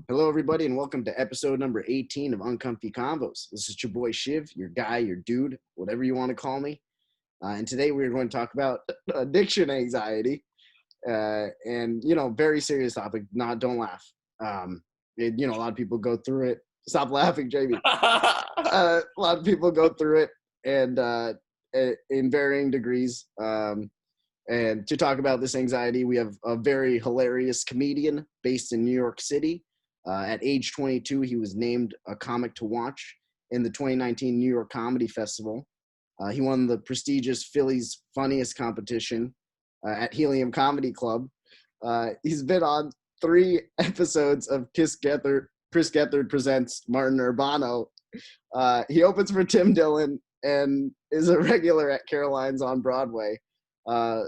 Hello, everybody, and welcome to episode number 18 of UnCoMfY CoNvOs. This is your boy Shiv, your guy, your dude, whatever you want to call me. And today we're going to talk about addiction anxiety, and very serious topic. Don't laugh. A lot of people go through it. Stop laughing, Jamie. A lot of people go through it, and in varying degrees. And to talk about this anxiety, we have a very hilarious comedian based in New York City. At age 22, he was named a comic to watch in the 2019 New York Comedy Festival. He won the prestigious Phillies Funniest Competition at Helium Comedy Club. He's been on 3 episodes of Chris Gethard Presents Urbano. He opens for Tim Dillon and is a regular at Caroline's on Broadway.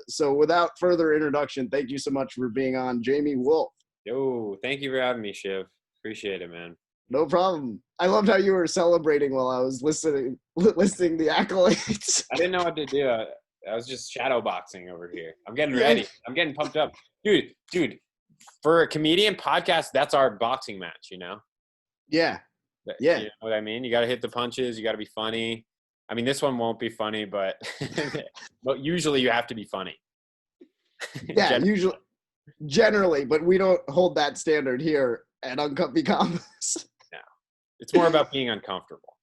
So without further introduction, thank you so much for being on, Jamie Wolf. Yo, thank you for having me, Shiv. Appreciate it, man. No problem. I loved how you were celebrating while I was listing the accolades. I didn't know what to do. I was just shadow boxing over here. I'm getting ready. I'm getting pumped up. Dude, for a comedian podcast, that's our boxing match, you know? Yeah. You know what I mean? You got to hit the punches. You got to be funny. I mean, this one won't be funny, but usually you have to be funny. Yeah, Generally, but we don't hold that standard here at UnCoMfY CoNvOs. No, it's more about being uncomfortable.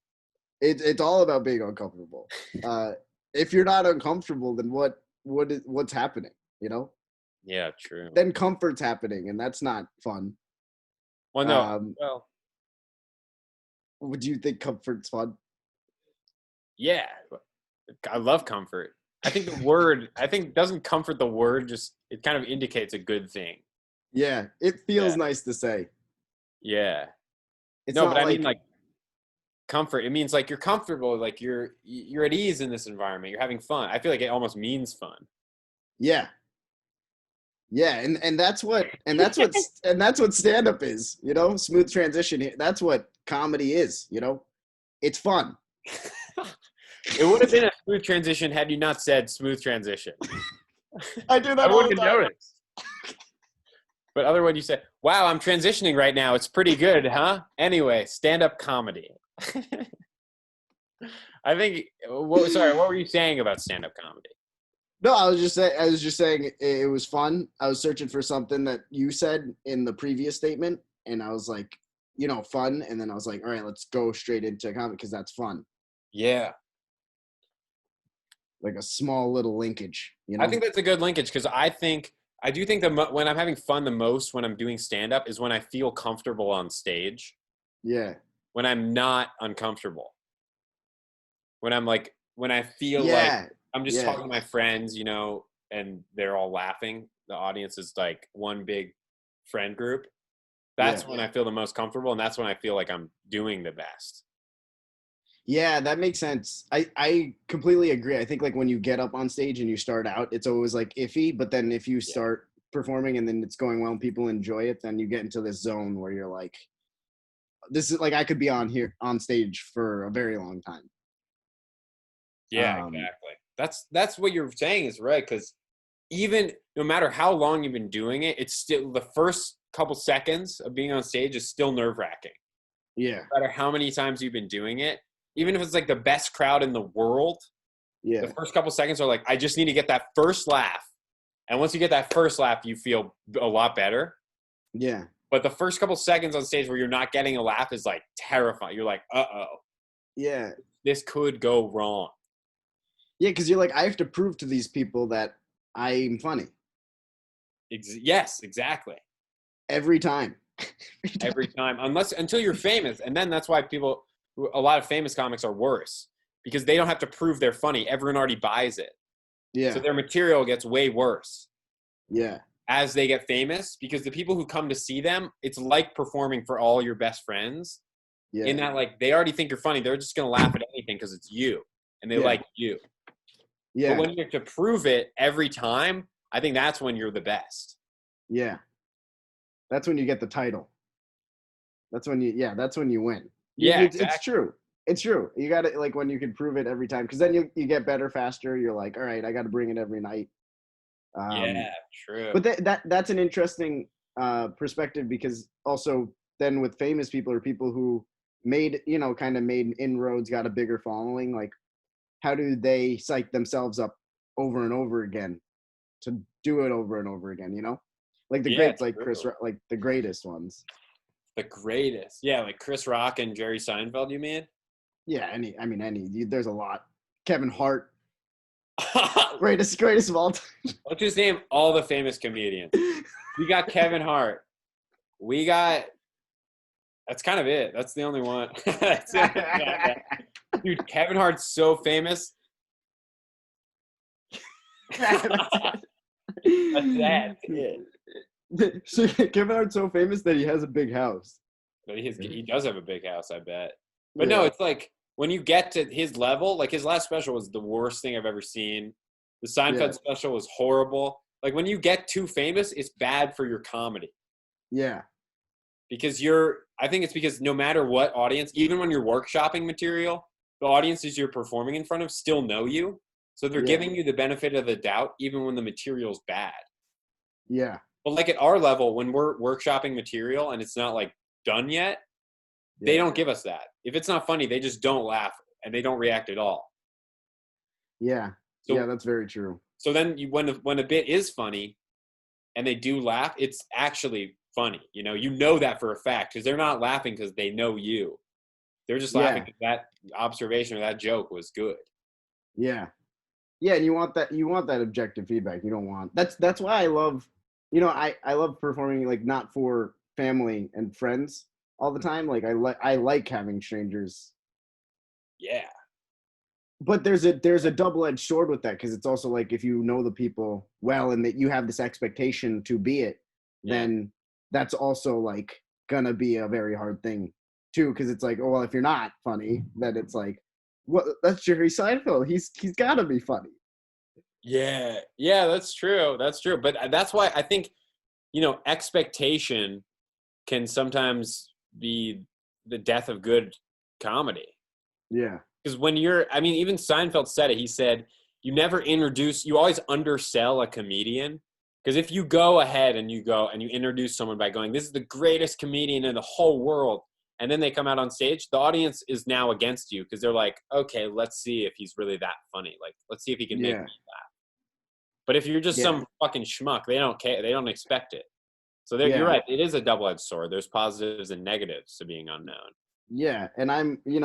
It's all about being uncomfortable. If you're not uncomfortable, then what's happening? You know? Yeah, true. Then comfort's happening, and that's not fun. Well, no. Would you think comfort's fun? Yeah, I love comfort. I think doesn't comfort the word, just it kind of indicates a good thing. Yeah, it feels nice to say. Yeah. I mean like comfort. It means like you're comfortable, like you're at ease in this environment. You're having fun. I feel like it almost means fun. Yeah. Yeah, and that's what stand-up is, you know? Smooth transition. That's what comedy is, you know? It's fun. It would have been a smooth transition had you not said smooth transition. I do that I all wouldn't the time. notice. But other when you say, wow, I'm transitioning right now. It's pretty good, huh? Anyway, stand-up comedy. I think, what were you saying about stand-up comedy? No, I was just saying it was fun. I was searching for something that you said in the previous statement, and I was like, fun. And then I was like, all right, let's go straight into comedy because that's fun. Yeah. Like a small little linkage, you know? I think that's a good linkage because I do think that when I'm having fun the most when I'm doing stand-up is when I feel comfortable on stage. Yeah. When I'm not uncomfortable. When I feel like I'm just talking to my friends, and they're all laughing. The audience is like one big friend group. That's when I feel the most comfortable, and that's when I feel like I'm doing the best. Yeah, that makes sense. I completely agree. I think like when you get up on stage and you start out, it's always like iffy, but then if you start performing and then it's going well and people enjoy it, then you get into this zone where you're like, this is like, I could be on stage for a very long time. Yeah, exactly. That's what you're saying is right. Cause even no matter how long you've been doing it, it's still the first couple seconds of being on stage is still nerve wracking. Yeah. No matter how many times you've been doing it. Even if it's like the best crowd in the world, the first couple seconds are like, I just need to get that first laugh. And once you get that first laugh, you feel a lot better. Yeah. But the first couple seconds on stage where you're not getting a laugh is like terrifying. You're like, uh-oh. Yeah. This could go wrong. Yeah, because you're like, I have to prove to these people that I'm funny. Yes, exactly. Every time. Every time. Until you're famous. And then that's why a lot of famous comics are worse because they don't have to prove they're funny. Everyone already buys it. Yeah. So their material gets way worse. Yeah. As they get famous, because the people who come to see them, it's like performing for all your best friends. Yeah. In that, like, they already think you're funny. They're just going to laugh at anything because it's you and they like you. Yeah. But when you have to prove it every time, I think that's when you're the best. Yeah. That's when you get the title. That's when you win. Yeah, exactly. It's true. You got to, like, when you can prove it every time, because then you get better faster. You're like, all right, I got to bring it every night. Yeah, true. But that's an interesting perspective because also then with famous people or people who made, you know, kind of made inroads, got a bigger following, like how do they psych themselves up over and over again to do it over and over again, you know? Like the greats, like like the greatest ones. The greatest. Yeah, like Chris Rock and Jerry Seinfeld, you mean? Yeah, there's a lot. Kevin Hart. greatest of all time. Let's just name all the famous comedians. We got Kevin Hart. We got, that's kind of it. That's the only one. Dude, Kevin Hart's so famous. That's it. So Kevin Hart's so famous that he has a big house. But he does have a big house, I bet. But no, it's like when you get to his level, like his last special was the worst thing I've ever seen. The Seinfeld special was horrible. Like when you get too famous, it's bad for your comedy. Yeah. Because I think it's because no matter what audience, even when you're workshopping material, the audiences you're performing in front of still know you. So they're giving you the benefit of the doubt, even when the material's bad. Yeah. But like at our level, when we're workshopping material and it's not like done yet, they don't give us that. If it's not funny, they just don't laugh and they don't react at all. Yeah. So, yeah, that's very true. So then when a bit is funny and they do laugh, it's actually funny. You know that for a fact because they're not laughing because they know you. They're just laughing because that observation or that joke was good. Yeah. Yeah, and you want that objective feedback. You don't want that's why I love, I love performing like not for family and friends all the time. Like I like having strangers. Yeah. But there's a double-edged sword with that because it's also like if you know the people well and that you have this expectation to be it, then that's also like gonna be a very hard thing too because it's like, oh well, if you're not funny, then it's like, well, that's Jerry Seinfeld. He's got to be funny. Yeah, that's true. That's true. But that's why I think, expectation can sometimes be the death of good comedy. Yeah. Because even Seinfeld said it. He said, you always undersell a comedian. Because if you go ahead and you introduce someone by going, this is the greatest comedian in the whole world, and then they come out on stage, the audience is now against you because they're like, okay, let's see if he's really that funny. Like, let's see if he can make me laugh. But if you're just some fucking schmuck, they don't care. They don't expect it. So you're right. It is a double-edged sword. There's positives and negatives to being unknown. Yeah, and I'm a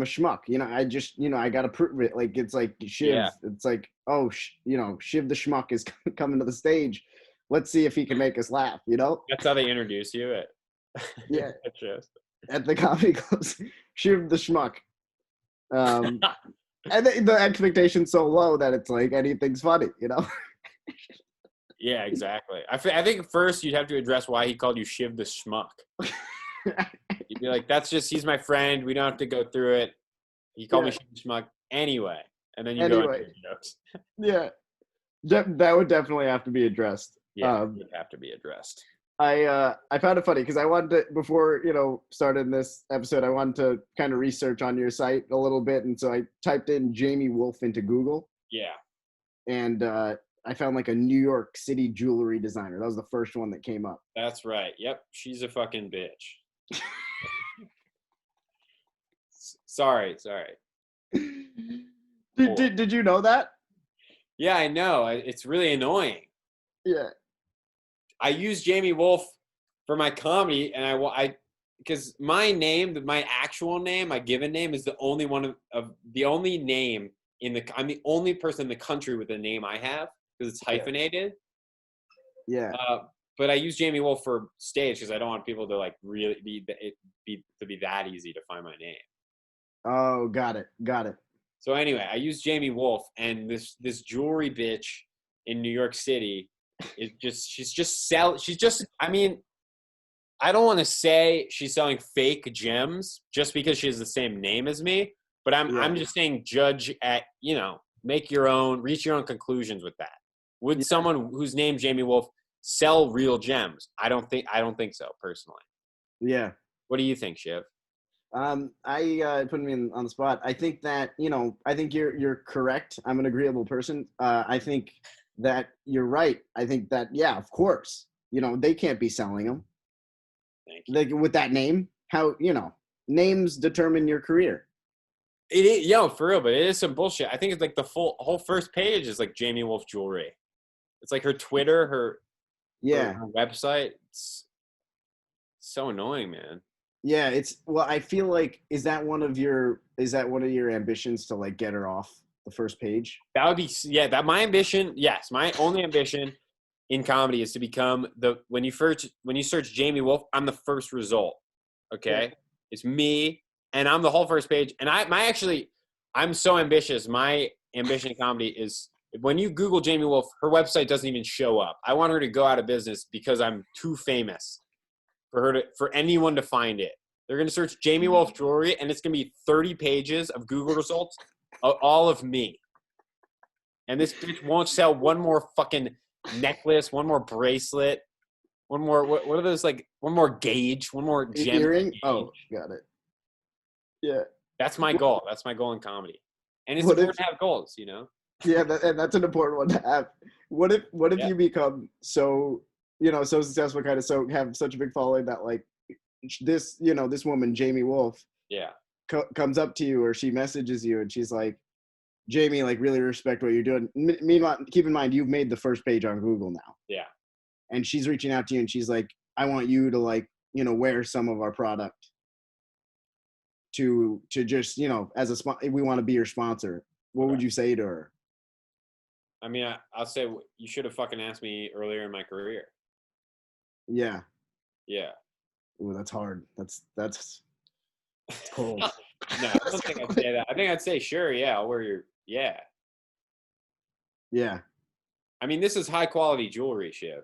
schmuck. I just, I got to prove it. Like, it's like Shiv. Yeah. It's like, oh, Shiv the schmuck is coming to the stage. Let's see if he can make us laugh, That's how they introduce you. Yeah. At the comedy clubs, Shiv the schmuck. And the expectation's so low that it's like anything's funny, Yeah, exactly. I think first you'd have to address why he called you Shiv the schmuck. You'd be like, that's just, he's my friend. We don't have to go through it. He called me Shiv the schmuck anyway. And then you go into your jokes. Yeah. That would definitely have to be addressed. Yeah, it would have to be addressed. I found it funny because I wanted to, before, started this episode, I wanted to kind of research on your site a little bit. And so I typed in Jamie Wolf into Google. Yeah. And I found like a New York City jewelry designer. That was the first one that came up. That's right. Yep. She's a fucking bitch. Sorry. Did you know that? Yeah, I know. It's really annoying. Yeah. I use Jamie Wolf for my comedy, and because my name, my actual name, my given name, is the only one of the only name I'm the only person in the country with the name I have because it's hyphenated. Yeah. But I use Jamie Wolf for stage because I don't want people to like really be that easy to find my name. Oh, got it. So anyway, I use Jamie Wolf, and this jewelry bitch in New York City. I don't want to say she's selling fake gems just because she has the same name as me, but I'm just saying judge at, reach your own conclusions with that. Would someone who's named Jamie Wolf sell real gems? I don't think so personally. Yeah. What do you think, Shiv? I put me on the spot. I think that, I think you're correct. I'm an agreeable person. I think that you're right. I think that, of course, they can't be selling them. Thank you. Like with that name, how, names determine your career. It is, for real, but it is some bullshit. I think it's like the whole first page is like Jamie Wolf Jewelry. It's like her Twitter, her website. It's so annoying, man. Yeah, I feel like is that one of your ambitions to like get her off the first page? That would be my ambition. Yes, my only ambition in comedy is to become when you search Jamie Wolf, I'm the first result. Okay? Yeah. It's me and I'm the whole first page. And I'm so ambitious. My ambition in comedy is when you Google Jamie Wolf, her website doesn't even show up. I want her to go out of business because I'm too famous for anyone to find it. They're going to search Jamie Wolf Jewelry, and it's going to be 30 pages of Google results, all of me. And this bitch won't sell one more fucking necklace, one more bracelet, one more, what are those, like, one more gauge, one more gem. Earring? Gauge. Oh, got it. Yeah. That's my goal. That's my goal in comedy. And it's important to have goals, Yeah, and that's an important one to have. What if you become so successful, have such a big following that like this woman, Jamie Wolf, comes up to you or she messages you and she's like, Jamie, like really respect what you're doing. Meanwhile, keep in mind, you've made the first page on Google now. Yeah. And she's reaching out to you and she's like, I want you to like, wear some of our product to just, as we want to be your sponsor. What would you say to her? I mean, I'll say you should have fucking asked me earlier in my career. Yeah. Yeah. Ooh, that's hard. That's cold. No, I don't think I'd say that. I think I'd say, sure, yeah, I'll wear your, yeah. Yeah. I mean, this is high quality jewelry, Shiv.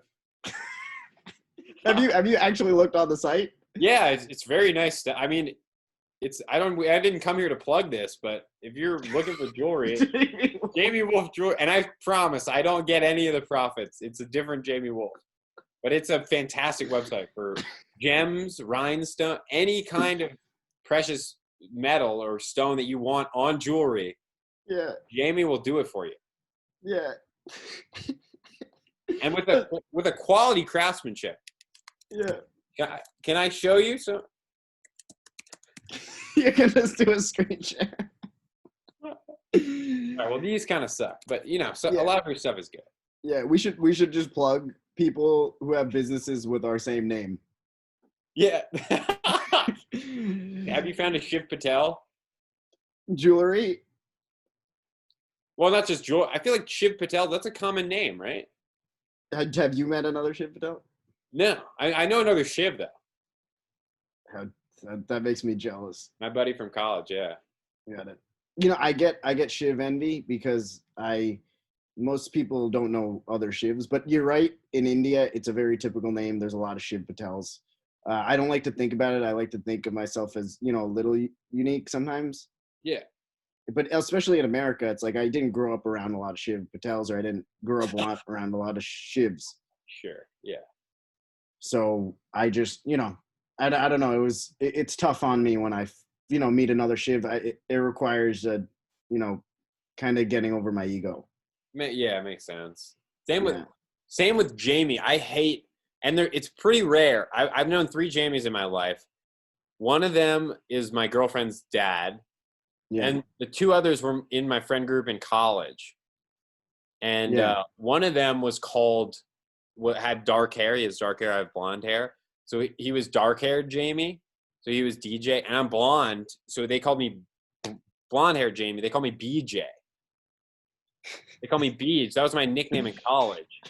Have you actually looked on the site? Yeah, it's very nice stuff. I mean, I didn't come here to plug this, but if you're looking for jewelry, Jamie Wolf Jewelry, and I promise I don't get any of the profits. It's a different Jamie Wolf. But it's a fantastic website for gems, rhinestone, any kind of precious metal or stone that you want on jewelry. Yeah. Jamie will do it for you. Yeah. And with a quality craftsmanship. Yeah. Can I show you some? You can just do a screen share. All right, well, these kind of suck, but a lot of her stuff is good. Yeah, we should just plug people who have businesses with our same name. Yeah. Have you found a Shiv Patel? Jewelry? Well, not just jewelry. I feel like Shiv Patel, that's a common name, right? Have you met another Shiv Patel? No. I know another Shiv, though. That makes me jealous. My buddy from college, yeah. Got it. I get Shiv envy because most people don't know other Shivs, but you're right. In India, it's a very typical name. There's a lot of Shiv Patels. I don't like to think about it. I like to think of myself as, a little unique sometimes. Yeah. But especially in America, it's like I didn't grow up around a lot of Shiv Patels, or I didn't grow up around a lot of Shivs. Sure, yeah. So I just, I don't know. It's tough on me when I, meet another Shiv. It requires kind of getting over my ego. Yeah, it makes sense. Same with Jamie. I hate, and it's pretty rare. I've known 3 Jamies in my life. One of them is my girlfriend's dad, and the 2 others were in my friend group in college. And one of them was had dark hair. He has dark hair. I have blonde hair. So he was dark-haired Jamie. So he was DJ, and I'm blonde. So they called me blonde-haired Jamie. They call me BJ. They call me Beej. That was my nickname in college.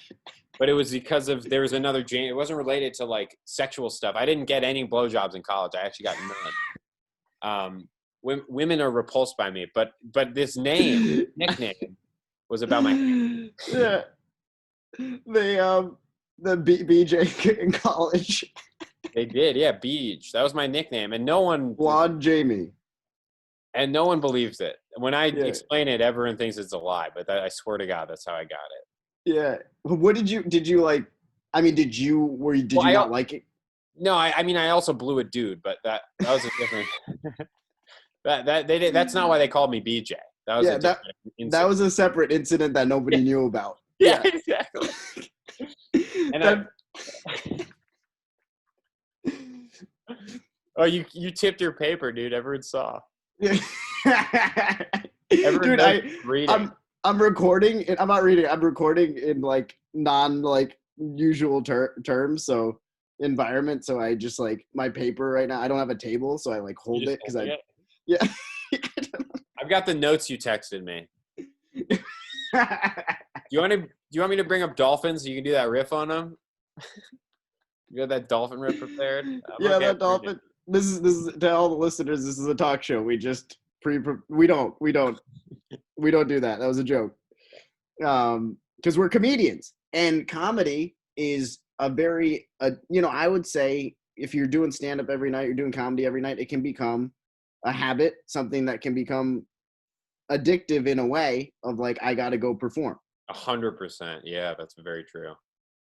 But it was because there was another Jamie. It wasn't related to like sexual stuff. I didn't get any blowjobs in college. I actually got none. Women are repulsed by me, but this nickname was about my. Yeah. The BJ in college. They did, yeah, Beej. That was my nickname, and no one. Blonde Jamie. And no one believes it. When I explain it, everyone thinks it's a lie, but I swear to God, that's how I got it. Yeah. What did you like? I mean, did you not like it? No, I mean, I also blew a dude, but that was a different. That's not why they called me BJ. That was that was a separate incident that nobody knew about. Yeah, exactly. And Oh, you tipped your paper, dude. Everyone saw. Dude, reading. I'm recording. I'm not reading. I'm recording in like non like usual terms. So environment. So I just like my paper right now. I don't have a table, so I like hold it because yeah. I've got the notes you texted me. Do you want me to bring up dolphins so you can do that riff on them? You got that dolphin riff prepared? Yeah, that dolphin. This is to all the listeners. This is a talk show. We just we don't do that. That was a joke. Because we're comedians, and comedy is a very I would say if you're doing stand up every night, you're doing comedy every night, it can become a habit, something that can become addictive in a way of like, I got to go perform. 100%. Yeah, that's very true.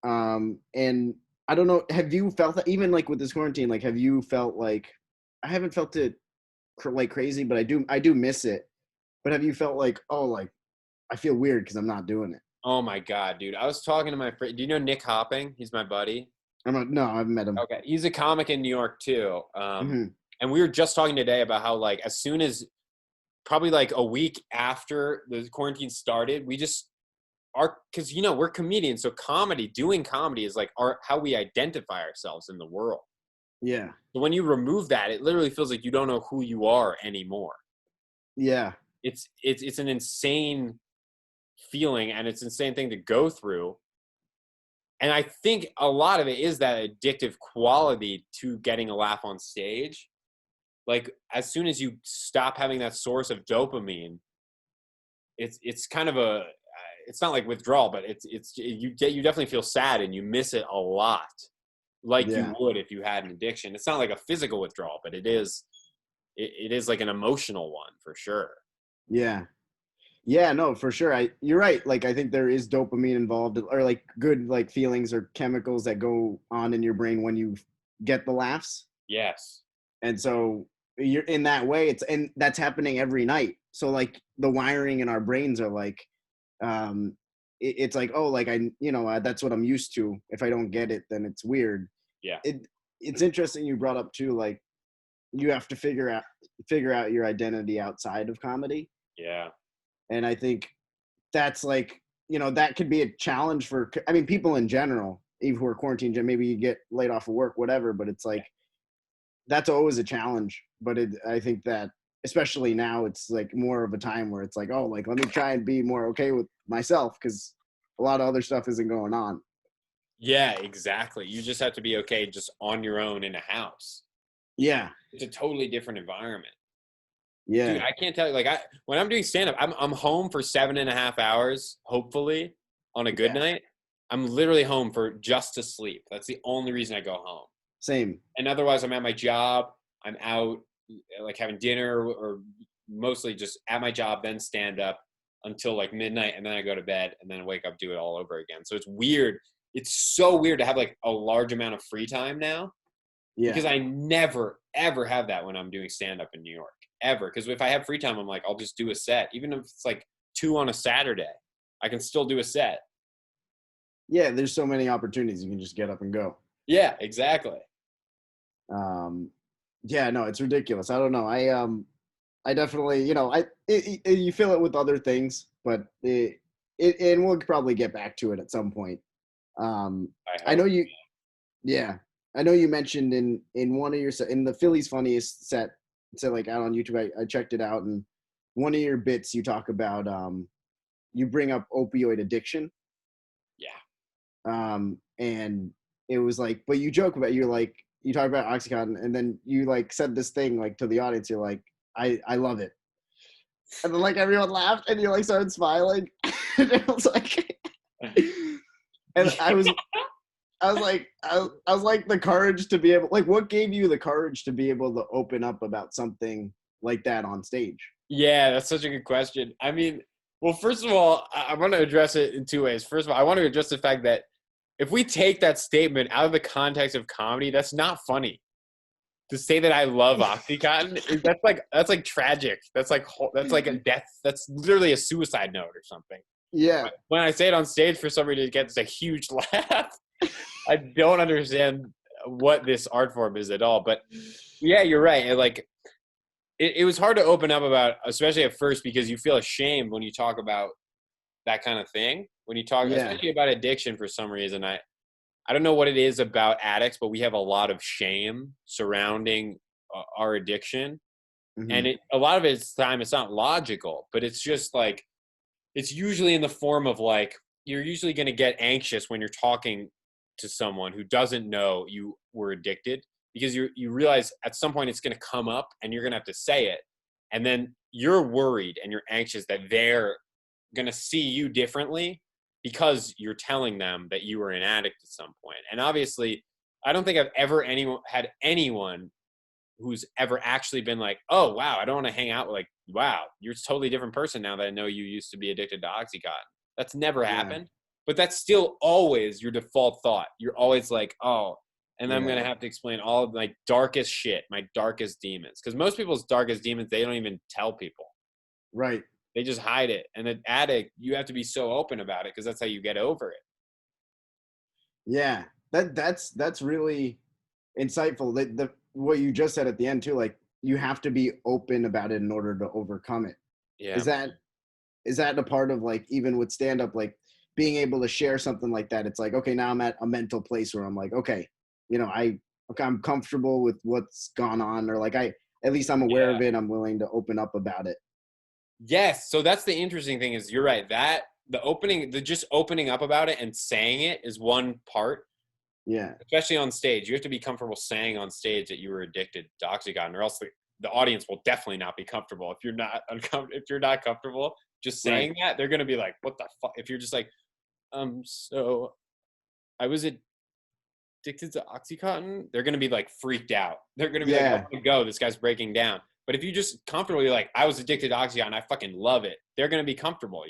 And I don't know, have you felt that even like with this quarantine, like, have you felt like, I haven't felt it like crazy, but I do miss it. But have you felt like, oh, like I feel weird because I'm not doing it? Oh my God, dude. I was talking to my friend. Do you know Nick Hopping? He's my buddy. No, I haven't met him. Okay. He's a comic in New York too. And we were just talking today about how like as soon as probably like a week after the quarantine started, we just are, because we're comedians, so doing comedy is like how we identify ourselves in the world. Yeah. So when you remove that, it literally feels like you don't know who you are anymore. Yeah. It's an insane feeling, and it's an insane thing to go through. And I think a lot of it is that addictive quality to getting a laugh on stage. Like as soon as you stop having that source of dopamine, it's kind of it's not like withdrawal, but you definitely feel sad and you miss it a lot, like you would if you had an addiction. It's not like a physical withdrawal, but it is like an emotional one for sure. Yeah. Yeah, no, for sure. You're right. Like, I think there is dopamine involved, or like good like feelings or chemicals that go on in your brain when you get the laughs. Yes. And so you're in that way. And that's happening every night. So like the wiring in our brains are like, it's like, oh, like that's what I'm used to. If I don't get it, then it's weird. Yeah. It's interesting you brought up too. Like, you have to figure out your identity outside of comedy. Yeah. And I think that's like, that could be a challenge for, I mean, people in general, even who are quarantined, maybe you get laid off of work, whatever, but it's like, that's always a challenge. But I think that especially now it's like more of a time where it's like, oh, like, let me try and be more okay with myself because a lot of other stuff isn't going on. Yeah, exactly. You just have to be okay just on your own in a house. Yeah. It's a totally different environment. Yeah. Dude, I can't tell you, like when I'm doing stand-up, I'm home for 7.5 hours, hopefully, on a good night. I'm literally home for just to sleep. That's the only reason I go home. Same. And otherwise I'm at my job, I'm out like having dinner or mostly just at my job, then stand up until like midnight, and then I go to bed and then wake up, do it all over again. So it's weird. It's so weird to have like a large amount of free time now. Yeah. Because I never, ever have that when I'm doing stand-up in New York. Ever. Because if I have free time, I'm like, I'll just do a set. Even if it's like 2 on a Saturday, I can still do a set. Yeah, there's so many opportunities. You can just get up and go. Yeah, exactly. Yeah, no, it's ridiculous. I don't know. I definitely, you feel it with other things, but and we'll probably get back to it at some point. I know you, yeah, I know you mentioned in one of your in the Phillies Funniest set, like out on YouTube, I checked it out, and one of your bits you talk about, you bring up opioid addiction. Yeah. And it was like, but you joke about, you talk about Oxycontin, and then you like said this thing like to the audience, you're like, I love it. And then like everyone laughed and you like started smiling. And it was like, and I was like the courage to be able, like, what gave you the courage to be able to open up about something like that on stage? Yeah, that's such a good question. I mean, well, first of all, I want to address it in 2 ways. First of all, I want to address the fact that if we take that statement out of the context of comedy, that's not funny. To say that I love Oxycontin, that's like tragic. That's like a death. That's literally a suicide note or something. Yeah. When I say it on stage for somebody to get a huge laugh, I don't understand what this art form is at all. But yeah, you're right. It was hard to open up about, especially at first, because you feel ashamed when you talk about that kind of thing. When you talk, especially about addiction, for some reason, I don't know what it is about addicts, but we have a lot of shame surrounding our addiction. Mm-hmm. And a lot of it's not logical, but it's just like, it's usually in the form of like, you're usually going to get anxious when you're talking to someone who doesn't know you were addicted, because you realize at some point it's going to come up and you're going to have to say it. And then you're worried and you're anxious that they're going to see you differently because you're telling them that you were an addict at some point. And obviously, I don't think I've ever had anyone who's ever actually been like, oh, wow, I don't want to hang out with, like, wow, you're a totally different person now that I know you used to be addicted to Oxycontin. That's never happened. But that's still always your default thought. You're always like, oh, and I'm going to have to explain all of my darkest shit, my darkest demons. Because most people's darkest demons, they don't even tell people. Right. They just hide it. And an addict, you have to be so open about it because that's how you get over it. Yeah, that's really insightful. What you just said at the end too, like you have to be open about it in order to overcome it. Yeah. Is that a part of like, even with stand up, like being able to share something like that? It's like, okay, now I'm at a mental place where I'm like, okay, I'm comfortable with what's gone on, or like at least I'm aware of it. I'm willing to open up about it. Yes. So that's the interesting thing, is you're right. That just opening up about it and saying it is one part. Yeah. Especially on stage. You have to be comfortable saying on stage that you were addicted to Oxycontin, or else the audience will definitely not be comfortable. If you're not comfortable just saying that, they're going to be like, what the fuck? If you're just like, so I was addicted to Oxycontin, they're going to be like freaked out. They're going to be like, I want to go. This guy's breaking down. But if you just comfortably like, I was addicted to Oxycontin, I fucking love it, they're going to be comfortable,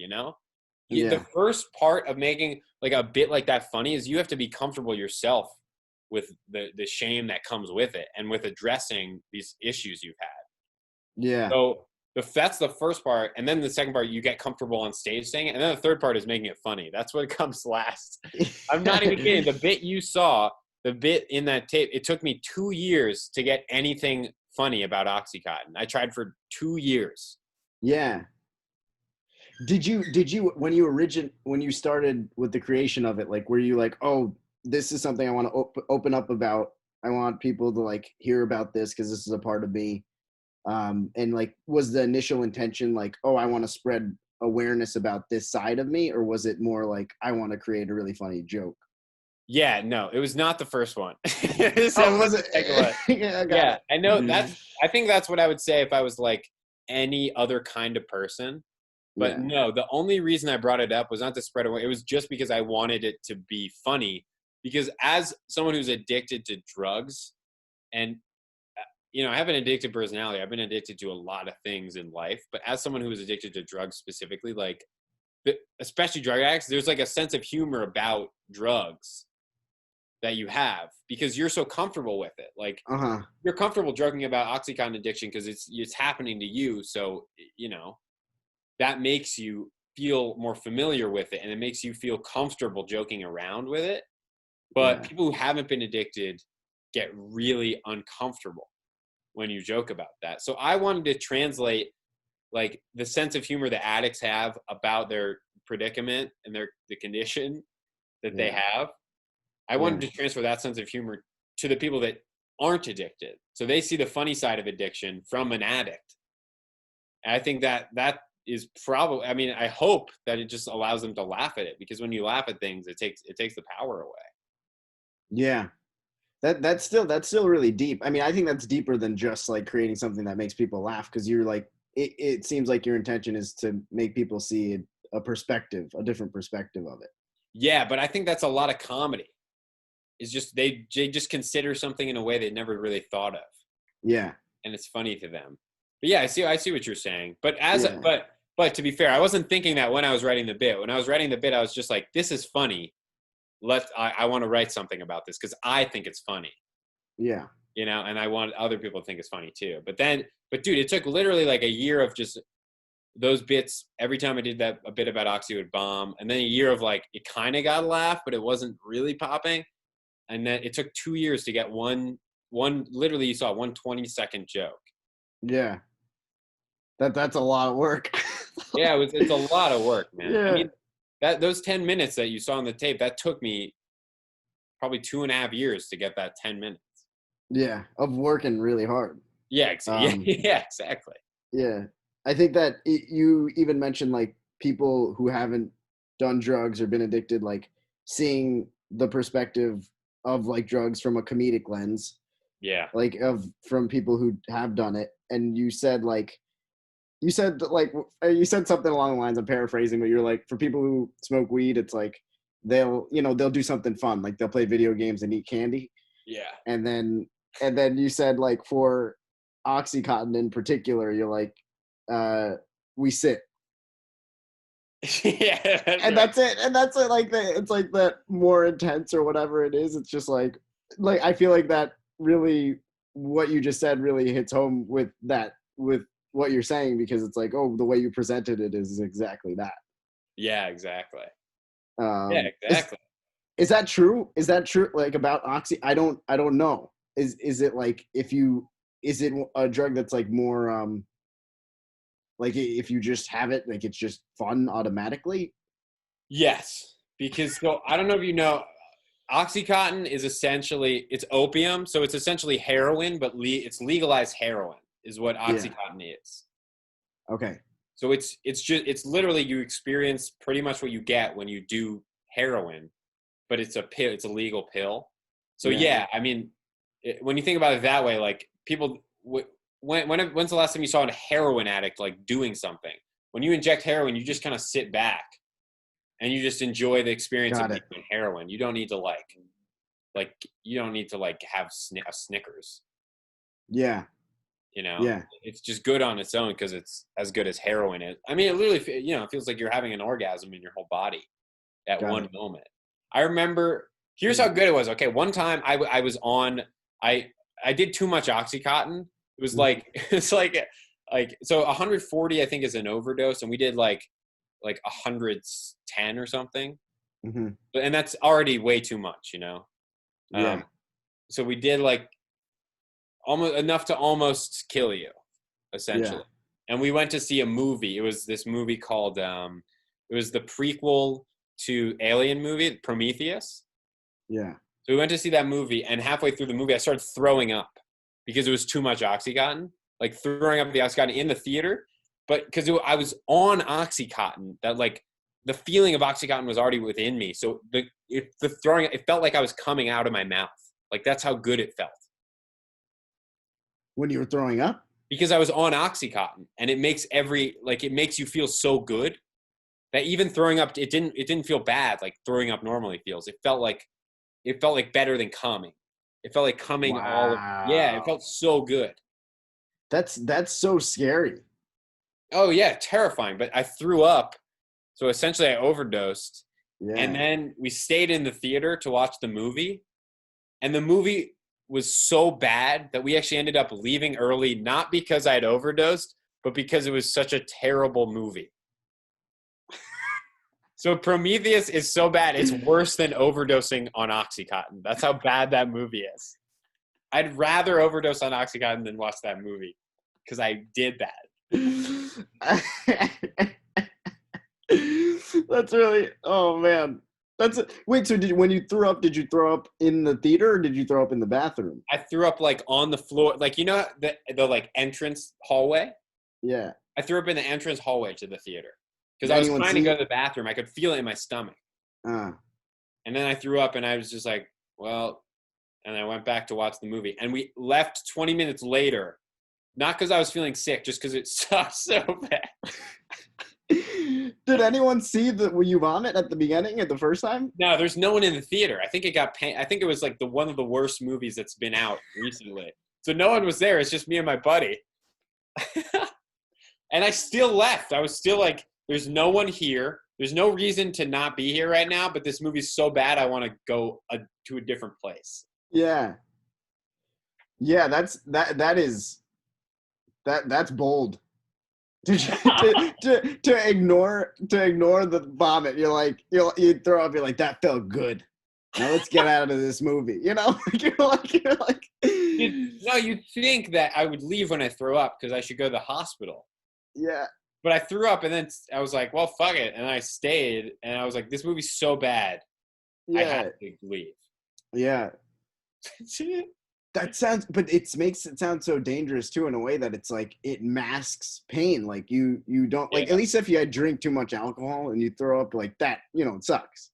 The first part of making like a bit like that funny is you have to be comfortable yourself with the shame that comes with it and with addressing these issues you've had. Yeah. So that's the first part. And then the second part, you get comfortable on stage saying it. And then the third part is making it funny. That's what comes last. I'm not even kidding. The bit you saw, the bit in that tape, it took me 2 years to get anything funny about Oxycontin. I tried for 2 years. Yeah. Did you when you started with the creation of it, like, were you like, oh, this is something I want to open up about, I want people to like hear about this because this is a part of me, and like, was the initial intention like, oh, I want to spread awareness about this side of me, or was it more like, I want to create a really funny joke? Yeah, no, it was not the first one. Was it? Yeah, I know. I think that's what I would say if I was like any other kind of person. But no, the only reason I brought it up was not to spread away. It was just because I wanted it to be funny. Because as someone who's addicted to drugs, and I have an addictive personality. I've been addicted to a lot of things in life. But as someone who is addicted to drugs specifically, like especially drug addicts, there's like a sense of humor about drugs that you have because you're so comfortable with it. Like you're comfortable joking about Oxycontin addiction because it's happening to you. So, that makes you feel more familiar with it, and it makes you feel comfortable joking around with it. But people who haven't been addicted get really uncomfortable when you joke about that. So I wanted to translate like the sense of humor that addicts have about their predicament and the condition that they have. I wanted to transfer that sense of humor to the people that aren't addicted. So they see the funny side of addiction from an addict. And I think that is probably, I hope that it just allows them to laugh at it, because when you laugh at things, it takes the power away. Yeah. That's still really deep. I think that's deeper than just like creating something that makes people laugh, because you're like, it seems like your intention is to make people see a different perspective of it. Yeah, but I think that's a lot of comedy. Is just they just consider something in a way they never really thought of. Yeah. And it's funny to them. But yeah, I see what you're saying. But but to be fair, I wasn't thinking that when I was writing the bit. When I was writing the bit, I was just like, this is funny. I want to write something about this because I think it's funny. Yeah. And I want other people to think it's funny too. But dude, it took literally like a year of just those bits. Every time I did a bit about Oxy would bomb. And then a year of like, it kind of got a laugh, but it wasn't really popping. and then it took 2 years to get one. Literally, you saw one 20-second joke. Yeah, that's a lot of work. Yeah, it's a lot of work, man. Yeah. I mean, those 10 minutes that you saw on the tape, that took me probably 2.5 years to get that 10 minutes. Yeah, of working really hard. Yeah, exactly. Yeah, I think that you even mentioned like people who haven't done drugs or been addicted, like seeing the perspective of like drugs from a comedic lens. Yeah. Like from people who have done it, and you said something along the lines, I'm paraphrasing, but you're like, for people who smoke weed, it's like they'll do something fun, like they'll play video games and eat candy. Yeah. And then you said like for Oxycontin in particular, you're like, we sit. Yeah. And that's it. And that's it. Like it's like that more intense or whatever it is. It's just like I feel like that really, what you just said really hits home with what you're saying, because it's like, oh, the way you presented it is exactly that. Yeah, exactly. Yeah, exactly. Is that true? Is that true? Like about Oxy? I don't know. Is it like is it a drug that's like more like if you just have it, like it's just fun automatically? Yes, because I don't know if you know, Oxycontin is essentially, it's opium, so it's essentially heroin, but it's legalized heroin is what Oxycontin is. Okay. So it's literally, you experience pretty much what you get when you do heroin, but it's a pill, it's a legal pill. So yeah, I mean, when you think about it that way, like people, when's the last time you saw a heroin addict like doing something? When you inject heroin, you just kind of sit back and you just enjoy the experience of taking heroin. You don't need to have a Snickers. Yeah. You know, yeah, it's just good on its own because it's as good as heroin is. I mean, it literally, it feels like you're having an orgasm in your whole body at one moment. I remember, here's how good it was. Okay, one time I was on, I did too much Oxycontin. It was like, so 140 I think is an overdose, and we did like 110 or something. Mm-hmm. And that's already way too much, Yeah. So we did like almost enough to almost kill you, essentially. Yeah. And we went to see a movie. It was this movie called it was the prequel to Alien movie, Prometheus. Yeah. So we went to see that movie, and halfway through the movie I started throwing up because it was too much Oxycontin, like throwing up the Oxycontin in the theater. But because I was on Oxycontin, that like the feeling of Oxycontin was already within me. So it felt like I was coming out of my mouth. Like that's how good it felt. When you were throwing up? Because I was on Oxycontin, and it makes it makes you feel so good that even throwing up, it didn't feel bad like throwing up normally feels. It felt like better than coming. It felt like coming. Wow. It felt so good. That's so scary. Oh yeah, terrifying. But I threw up, so essentially I overdosed. Yeah. And then we stayed in the theater to watch the movie, and the movie was so bad that we actually ended up leaving early, not because I had overdosed, but because it was such a terrible movie. So Prometheus is so bad, it's worse than overdosing on Oxycontin. That's how bad that movie is. I'd rather overdose on Oxycontin than watch that movie because I did that. That's really, oh man. Wait, so when you threw up, did you throw up in the theater or did you throw up in the bathroom? I threw up like on the floor, like the like entrance hallway? Yeah. I threw up in the entrance hallway to the theater because I was trying to go to the bathroom. I could feel it in my stomach. And then I threw up and I was just like, well, and I went back to watch the movie. And we left 20 minutes later, not because I was feeling sick, just because it sucked so bad. Did anyone see when you vomit at the beginning at the first time? No, there's no one in the theater. I think I think it was like one of the worst movies that's been out recently. So no one was there. It's just me and my buddy. And I still left. I was still like, there's no one here. There's no reason to not be here right now, but this movie's so bad I want to go to a different place. Yeah. Yeah, that's bold. To ignore the vomit. You're like, you throw up, you're like, that felt good. Now let's get out of this movie. You know, you're like. No, you'd think that I would leave when I throw up because I should go to the hospital. Yeah. But I threw up, and then I was like, well, fuck it. And I stayed, and I was like, this movie's so bad. Yeah. I have to leave. Yeah. That sounds, but it makes it sound so dangerous too, in a way that it's like it masks pain. Like you don't like, at least if you had drink too much alcohol and you throw up like that, you know, it sucks.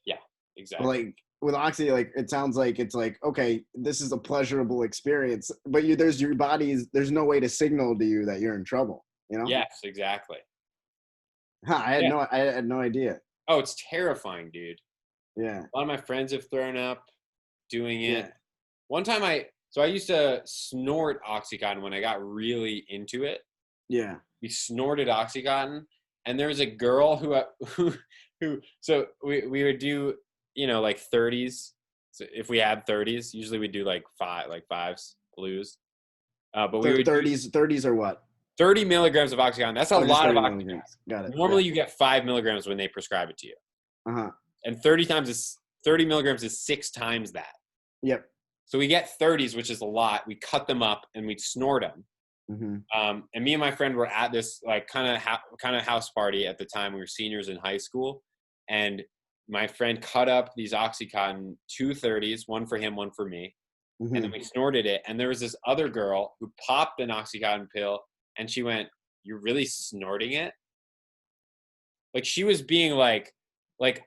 Yeah, exactly. But like with Oxy, like it sounds like it's like, okay, this is a pleasurable experience, but there's there's no way to signal to you that you're in trouble. You know? Yes, exactly. I had no idea. Oh, it's terrifying, dude. Yeah. A lot of my friends have thrown up doing it. Yeah. One time I used to snort Oxycontin when I got really into it. Yeah. We snorted Oxycontin, and there was a girl who so we would do, you know, like 30s. So if we had 30s, usually we do like fives, blues. But we would 30s or what? 30 milligrams of Oxycontin. That's a lot of Oxycontin. Milligrams. Got it. Normally you get 5 milligrams when they prescribe it to you. Uh-huh. And 30 milligrams is 6 times that. Yep. So we get 30s, which is a lot. We cut them up and we'd snort them. Mm-hmm. And me and my friend were at this like kind of house party at the time. We were seniors in high school, and my friend cut up these Oxycontin, 2 30s, one for him, one for me, Mm-hmm. and then we snorted it. And there was this other girl who popped an Oxycontin pill, and she went, "You're really snorting it?" Like she was being like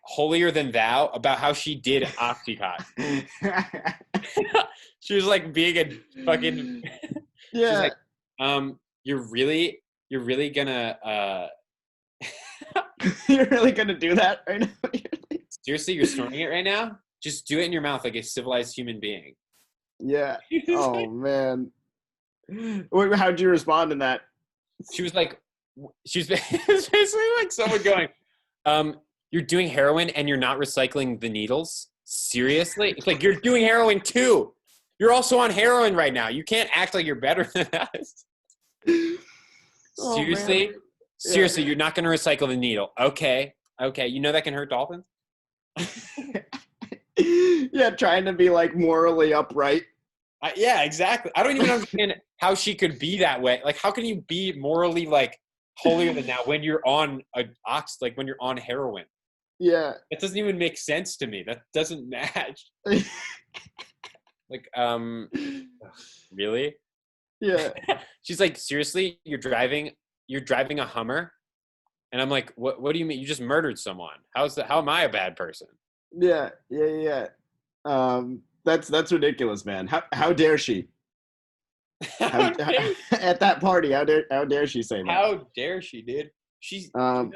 holier than thou about how she did Oxycontin. She was like being a fucking yeah. She's like, you're really gonna you're really gonna do that right now? Seriously, you're snorting it right now? Just do it in your mouth like a civilized human being. Yeah. Oh man. Wait, how'd you respond to that? She was basically like someone going, you're doing heroin and you're not recycling the needles? Seriously? It's like, you're doing heroin too. You're also on heroin right now. You can't act like you're better than us. Oh, seriously? man. Seriously, you're not going to recycle the needle. Okay. You know that can hurt dolphins? Yeah, trying to be like morally upright. Yeah, exactly. I don't even understand how she could be that way. Like, how can you be morally like holier than thou when you're on when you're on heroin? Yeah. It doesn't even make sense to me. That doesn't match. Like, really? Yeah. She's like, seriously, you're driving a Hummer? And I'm like, what do you mean? You just murdered someone. How am I a bad person? Yeah. That's ridiculous, man. How dare she? At that party, how dare she say that? How dare she, dude? She's and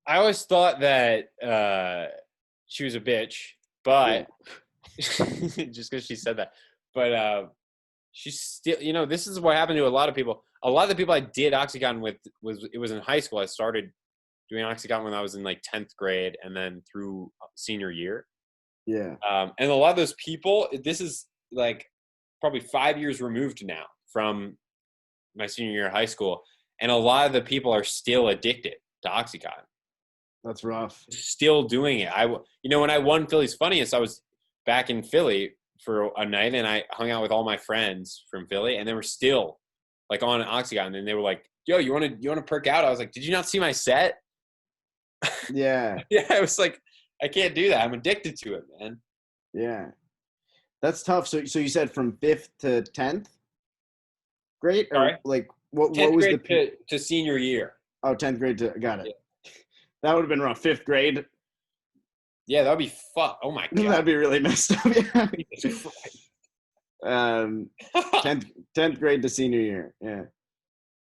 I always thought that she was a bitch, but just because she said that. But she's still, you know, this is what happened to a lot of people. A lot of the people I did Oxycontin with was in high school. I started doing Oxycontin when I was in like 10th grade and then through senior year. Yeah. And a lot of those people, this is like probably 5 years removed now from my senior year of high school. And a lot of the people are still addicted to Oxycontin. That's rough. Still doing it. When I won Phillies Funniest, I was back in Philly for a night and I hung out with all my friends from Philly and they were still like on Oxycontin and they were like, yo, you want to perk out? I was like, did you not see my set? Yeah. Yeah. I was like, I can't do that. I'm addicted to it, man. Yeah. That's tough. So you said from 5th to 10th grade? Or Sorry? like what was to senior year? Oh, 10th grade got it. Yeah. That would have been rough. 5th grade. Yeah, that would be Oh my God. That'd be really messed up. Yeah. 10th grade to senior year. Yeah.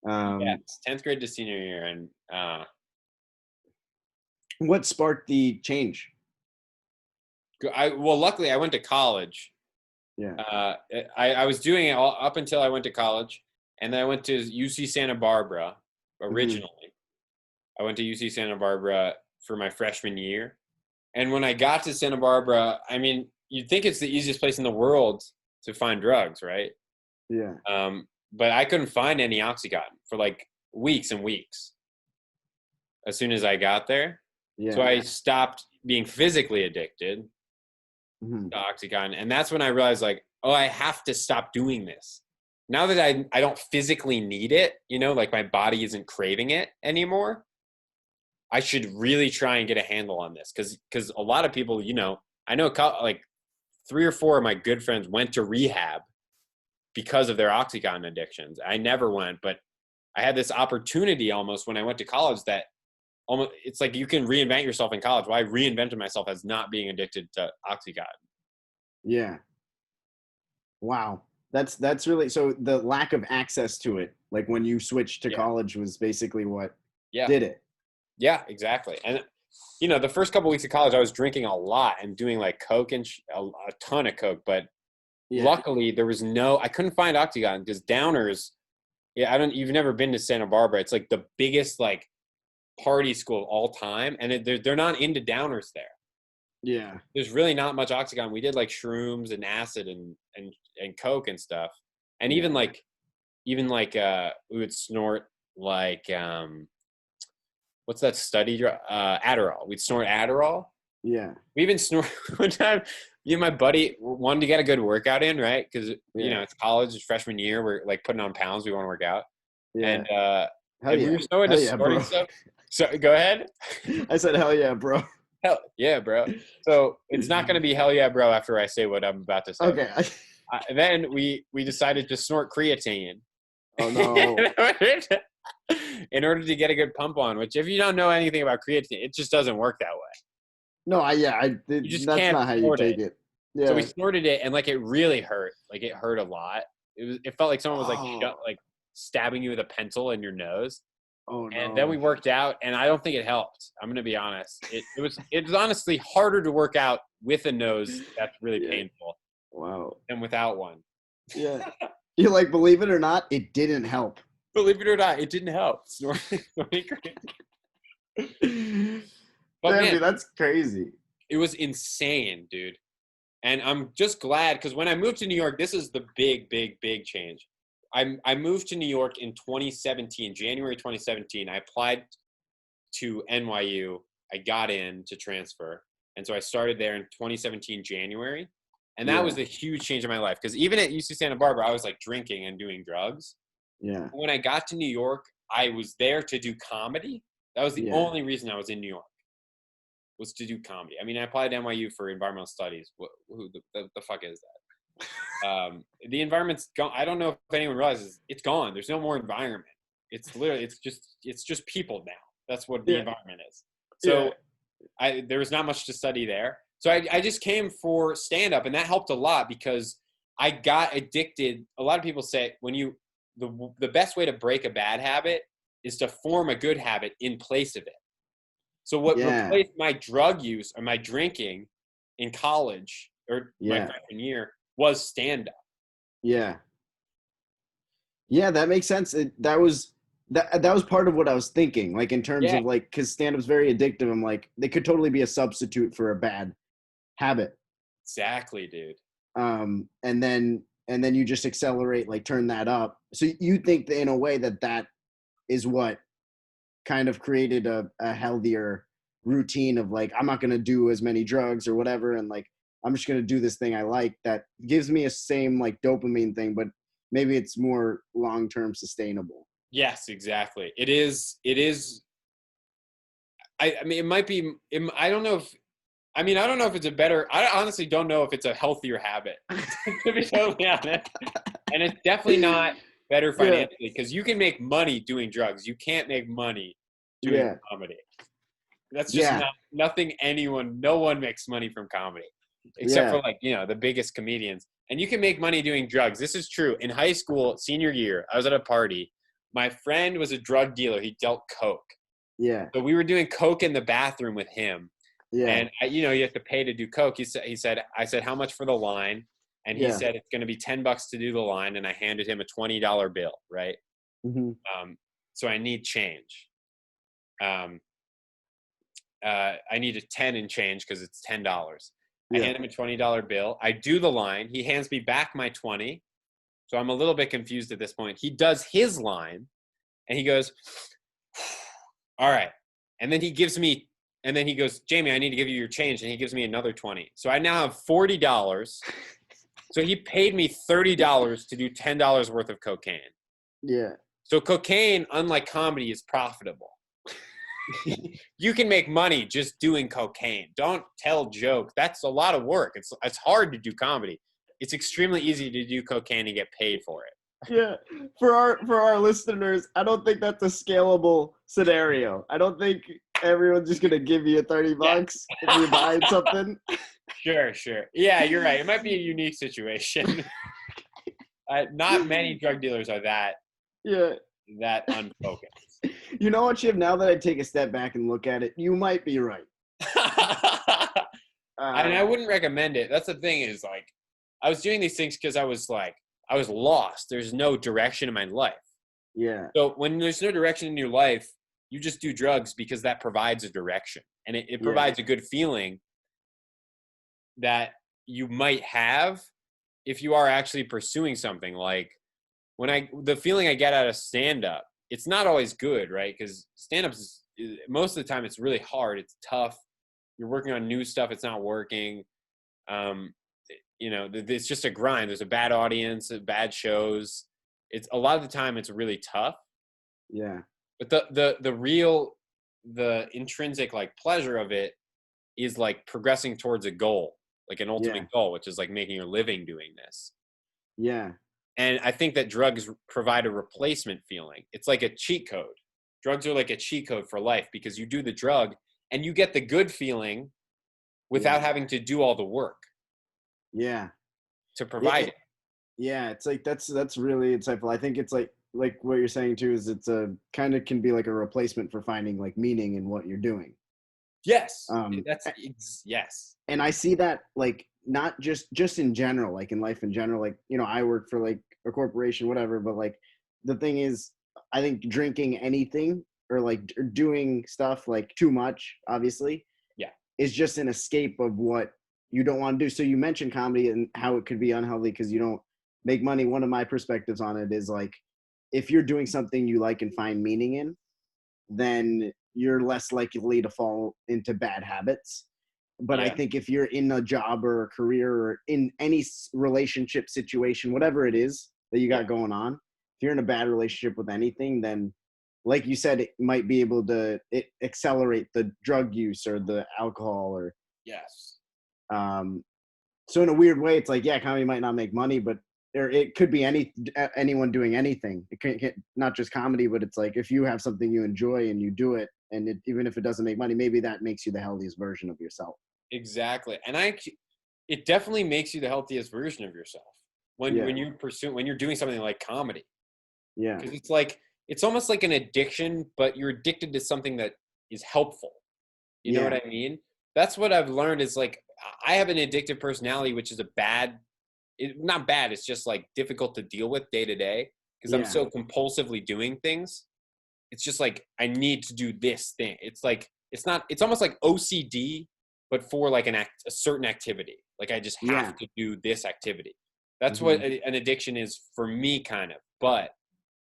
Yeah, 10th grade to senior year. And what sparked the change? Luckily I went to college. Yeah. I was doing it all up until I went to college, and then I went to UC Santa Barbara originally. Mm-hmm. I went to UC Santa Barbara for my freshman year. And when I got to Santa Barbara, I mean, you'd think it's the easiest place in the world to find drugs, right? Yeah. But I couldn't find any Oxycontin for like weeks and weeks as soon as I got there. Yeah. So I stopped being physically addicted Mm-hmm. to Oxycontin. And that's when I realized, like, oh, I have to stop doing this. Now that I don't physically need it, you know, like my body isn't craving it anymore, I should really try and get a handle on this. Because a lot of people, you know, I know like 3 or 4 of my good friends went to rehab because of their Oxycontin addictions. I never went, but I had this opportunity almost when I went to college that almost, it's like you can reinvent yourself in college. Well, I reinvented myself as not being addicted to Oxycontin. Yeah. Wow. That's really, so the lack of access to it, like when you switched to college, was basically what did it. Yeah, exactly. And you know, the first couple weeks of college, I was drinking a lot and doing like Coke and a ton of Coke. But luckily, there was I couldn't find Oxycontin because Downers. Yeah, you've never been to Santa Barbara. It's like the biggest like party school of all time, and they're not into Downers there. Yeah. There's really not much Oxycontin. We did like shrooms and acid and Coke and stuff, and even like we would snort like what's that study drug? Adderall. We'd snort Adderall. Yeah. We even snort one time. Me and my buddy wanted to get a good workout in, right? Because you know it's college, it's freshman year. We're like putting on pounds. We want to work out, and we were so into snorting stuff. So go ahead. I said, hell yeah, bro. Hell yeah, bro. So it's not going to be hell yeah, bro, after I say what I'm about to say. Okay. Then we decided to snort creatine. Oh no. In order to get a good pump on, which if you don't know anything about creatine, it just doesn't work that way. No, you just that's not how you take it. Yeah. So we snorted it, and like it really hurt. Like it hurt a lot. It felt like someone was like stabbing you with a pencil in your nose. Oh no. And then we worked out, and I don't think it helped. I'm gonna be honest. It was honestly harder to work out with a nose that's really painful. Wow. Than without one. Yeah. You're like, believe it or not, it didn't help. Believe it or not, it didn't help. Snorting But damn, man, dude, that's crazy. It was insane, dude. And I'm just glad, because when I moved to New York, this is the big change. I moved to New York in 2017, January 2017. I applied to NYU. I got in to transfer. And so I started there in 2017, January. And that was a huge change in my life. Because even at UC Santa Barbara, I was like drinking and doing drugs. Yeah. When I got to New York, I was there to do comedy. That was the only reason I was in New York, was to do comedy. I mean, I applied to NYU for environmental studies. Who the fuck is that? The environment's gone. I don't know if anyone realizes it's gone. There's no more environment. It's literally, it's just people now. That's what the environment is. So there was not much to study there. So I just came for stand-up, and that helped a lot because I got addicted. A lot of people say the best way to break a bad habit is to form a good habit in place of it. So what replaced my drug use or my drinking in college or my freshman year was stand-up. Yeah. Yeah, that makes sense. That was part of what I was thinking, like in terms of like, because stand-up's very addictive. I'm like, they could totally be a substitute for a bad habit. Exactly, dude. And then you just accelerate, like turn that up. So you think that in a way that is what kind of created a healthier routine of like, I'm not going to do as many drugs or whatever. And like, I'm just going to do this thing I like that gives me a same like dopamine thing, but maybe it's more long-term sustainable. Yes, exactly. It is. I mean, it might be, I don't know if it's a better, I honestly don't know if it's a healthier habit, to be totally honest. And it's definitely not better financially because you can make money doing drugs. You can't make money doing comedy. That's just nothing no one makes money from comedy except for like, the biggest comedians. And you can make money doing drugs. This is true. In high school, senior year, I was at a party. My friend was a drug dealer. He dealt coke. Yeah. So we were doing coke in the bathroom with him. Yeah. And you have to pay to do coke. I said, how much for the line? And he said, it's going to be $10 to do the line. And I handed him a $20 bill. Right. Mm-hmm. So I need change. I need a 10 and change because it's $10. I hand him a $20 bill. I do the line. He hands me back my 20. So I'm a little bit confused at this point. He does his line and he goes, all right. And then he gives me And then he goes, Jamie, I need to give you your change. And he gives me another 20. So I now have $40. So he paid me $30 to do $10 worth of cocaine. Yeah. So cocaine, unlike comedy, is profitable. You can make money just doing cocaine. Don't tell jokes. That's a lot of work. It's hard to do comedy. It's extremely easy to do cocaine and get paid for it. Yeah. For our listeners, I don't think that's a scalable scenario. I don't think everyone's just gonna give you $30 if you're buying something. Sure. Yeah, you're right. It might be a unique situation. Not many drug dealers are that unfocused. You know what, Shiv? Now that I take a step back and look at it, you might be right. I wouldn't recommend it. That's the thing is, like, I was doing these things because I was lost. There's no direction in my life. Yeah. So when there's no direction in your life, you just do drugs because that provides a direction. And it provides a good feeling that you might have if you are actually pursuing something. Like the feeling I get out of stand-up, it's not always good, right? Because stand-up is most of the time it's really hard. It's tough. You're working on new stuff. It's not working. It's just a grind. There's a bad audience, bad shows. It's a lot of the time it's really tough. Yeah. But the intrinsic like pleasure of it is like progressing towards a goal, like an ultimate goal, which is like making a living doing this. Yeah. And I think that drugs provide a replacement feeling. It's like a cheat code. Drugs are like a cheat code for life because you do the drug and you get the good feeling without having to do all the work. Yeah. To provide it. Yeah, it's like that's really insightful. I think it's like what you're saying too is it's a kind of can be like a replacement for finding like meaning in what you're doing. Yes. Yes. And I see that like not just in general, like in life in general, like, you know, I work for like a corporation, whatever, but like the thing is, I think drinking anything or like doing stuff like too much, obviously, is just an escape of what you don't want to do. So you mentioned comedy and how it could be unhealthy because you don't make money. One of my perspectives on it is like, if you're doing something you like and find meaning in, then you're less likely to fall into bad habits. But I think if you're in a job or a career or in any relationship situation, whatever it is that you got going on, if you're in a bad relationship with anything, then like you said, it might be able to accelerate the drug use or the alcohol or. Yes. So in a weird way, it's like, comedy might not make money, but it could be anyone doing anything. It can't not just comedy, but it's like if you have something you enjoy and you do it, and even if it doesn't make money, maybe that makes you the healthiest version of yourself. Exactly, and it definitely makes you the healthiest version of yourself when you're doing something like comedy. Yeah, because it's almost like an addiction, but you're addicted to something that is helpful. You know what I mean? That's what I've learned is like I have an addictive personality, which is not bad. It's just like difficult to deal with day to day because I'm so compulsively doing things. It's just like, I need to do this thing. It's like, it's almost like OCD, but for like a certain activity. Like I just have to do this activity. That's what an addiction is for me kind of. But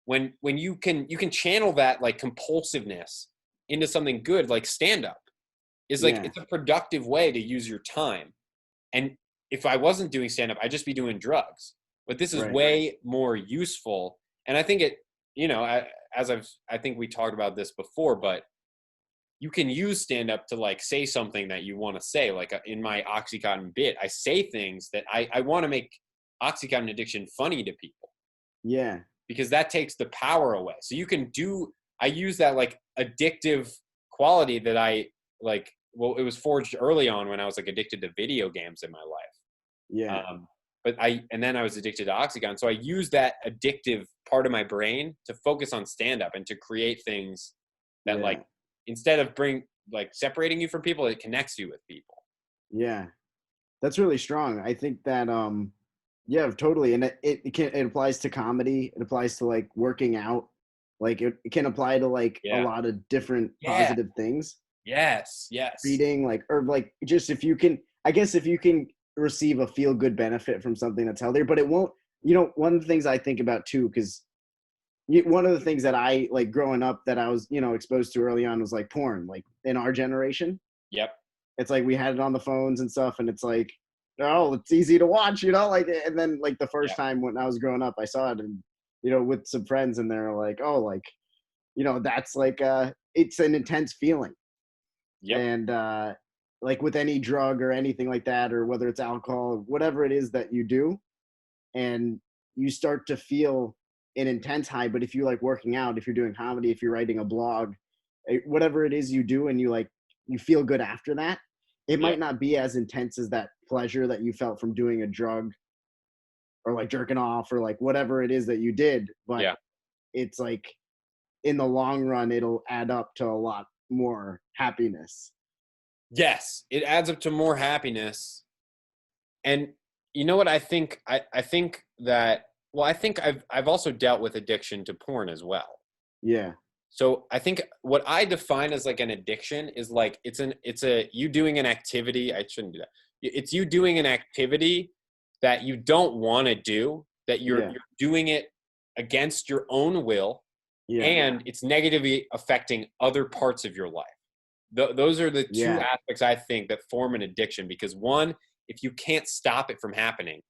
when you can channel that like compulsiveness into something good, like stand up is like, it's a productive way to use your time. And if I wasn't doing stand-up, I'd just be doing drugs. But this is way more useful. And I think I think we talked about this before, but you can use stand-up to like say something that you want to say. Like in my Oxycontin bit, I say things that I want to make Oxycontin addiction funny to people. Yeah. Because that takes the power away. So I use that like addictive quality that I like. Well, it was forged early on when I was like addicted to video games in my life. Yeah. And then I was addicted to Oxycontin. So I used that addictive part of my brain to focus on stand-up and to create things that like, instead of separating you from people, it connects you with people. Yeah. That's really strong. I think that, totally. And it applies to comedy. It applies to like working out. Like it can apply to like a lot of different positive things. Yes. Reading, like, or like just if you can receive a feel good benefit from something that's healthier, but it won't, one of the things I think about too, because one of the things that I like growing up that I was, exposed to early on was like porn, like in our generation. Yep. It's like we had it on the phones and stuff, and it's like, oh, it's easy to watch, like, and then like the first time when I was growing up, I saw it and, with some friends, and they're like, oh, like, that's like, it's an intense feeling. Yep. And like with any drug or anything like that, or whether it's alcohol, whatever it is that you do, and you start to feel an intense high. But if you like working out, if you're doing comedy, if you're writing a blog, whatever it is you do, and you feel good after that, it might not be as intense as that pleasure that you felt from doing a drug or like jerking off or like whatever it is that you did. But it's like in the long run, it'll add up to a lot more happiness. Yes, it adds up to more happiness. And you know what I think? I think that, well, I think I've also dealt with addiction to porn as well. Yeah. So I think what I define as like an addiction is like, it's you doing an activity. I shouldn't do that. It's you doing an activity that you don't want to do, that you're doing it against your own will. Yeah. And it's negatively affecting other parts of your life. Those are the two aspects I think that form an addiction, because one, if you can't stop it from happening,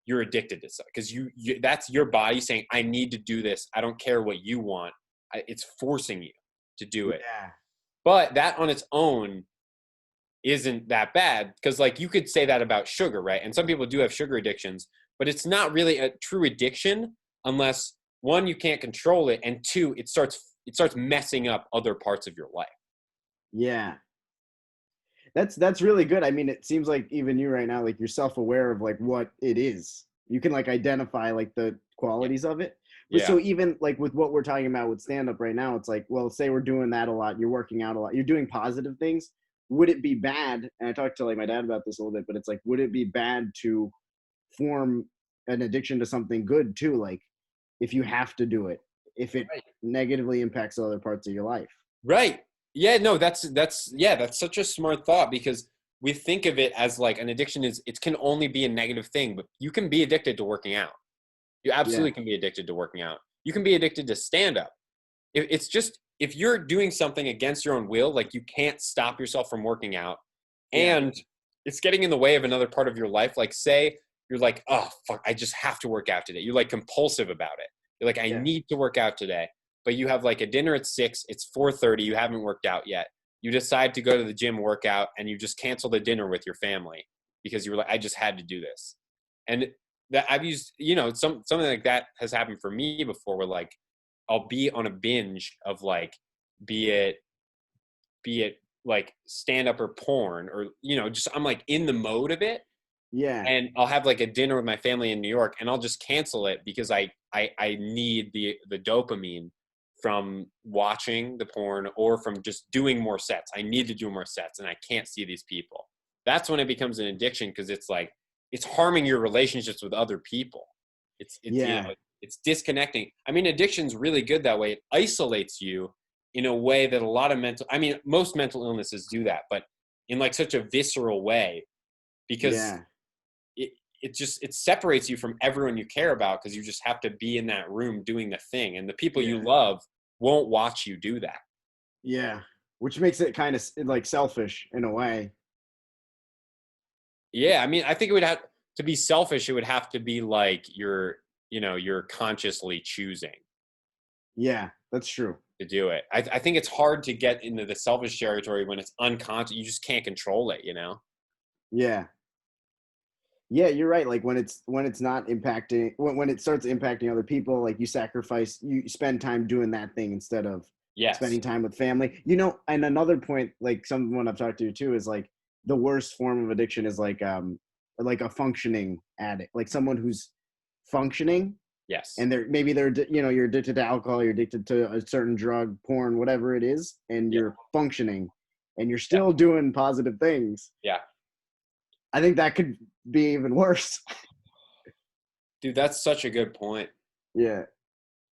you're addicted to stuff, because you that's your body saying, I need to do this. I don't care what you want. It's forcing you to do it. Yeah. But that on its own isn't that bad, because like you could say that about sugar, right? And some people do have sugar addictions, but it's not really a true addiction unless, one, you can't control it, and two, it starts messing up other parts of your life. Yeah. That's really good. I mean, it seems like even you right now, like you're self-aware of like what it is. You can like identify like the qualities of it. But so even like with what we're talking about with stand-up right now, it's like, well, say we're doing that a lot, you're working out a lot, you're doing positive things. Would it be bad? And I talked to like my dad about this a little bit, but it's like, would it be bad to form an addiction to something good too? Like if you have to do it, if it negatively impacts other parts of your life. Right. Yeah, no, that's such a smart thought, because we think of it as like an addiction it can only be a negative thing, but you can be addicted to working out. You absolutely can be addicted to working out. You can be addicted to stand-up. It's just, if you're doing something against your own will, like you can't stop yourself from working out, and it's getting in the way of another part of your life. Like say you're like, oh, fuck, I just have to work out today. You're like compulsive about it. You're like, I need to work out today. But you have like a dinner at 6, it's 4:30, you haven't worked out yet. You decide to go to the gym, work out, and you just cancel the dinner with your family because you were like, I just had to do this. And that I've used, something like that has happened for me before, where like I'll be on a binge of like, be it like stand up or porn, or just I'm like in the mode of it. Yeah. And I'll have like a dinner with my family in New York, and I'll just cancel it because I need the dopamine from watching the porn or from just doing more sets. I need to do more sets, and I can't see these people. That's when it becomes an addiction, because it's like, it's harming your relationships with other people. It's it's disconnecting. I mean, addiction's really good that way. It isolates you in a way that most mental illnesses do that, but in like such a visceral way, because it separates you from everyone you care about, because you just have to be in that room doing the thing, and the people you love won't watch you do that. Yeah, which makes it kind of like selfish in a way. Yeah, I mean, I think it would have to be selfish. It would have to be like you're consciously choosing. Yeah, that's true. To do it. I think it's hard to get into the selfish territory when it's unconscious. You just can't control it, Yeah. Yeah, you're right. Like when it's not impacting, when it starts impacting other people, like you spend time doing that thing instead of spending time with family. And another point, like someone I've talked to too, is like the worst form of addiction is like a functioning addict, like someone who's functioning. Yes. And you're addicted to alcohol, you're addicted to a certain drug, porn, whatever it is, and you're functioning and you're still doing positive things. Yeah. I think that could be even worse. Dude, that's such a good point. Yeah.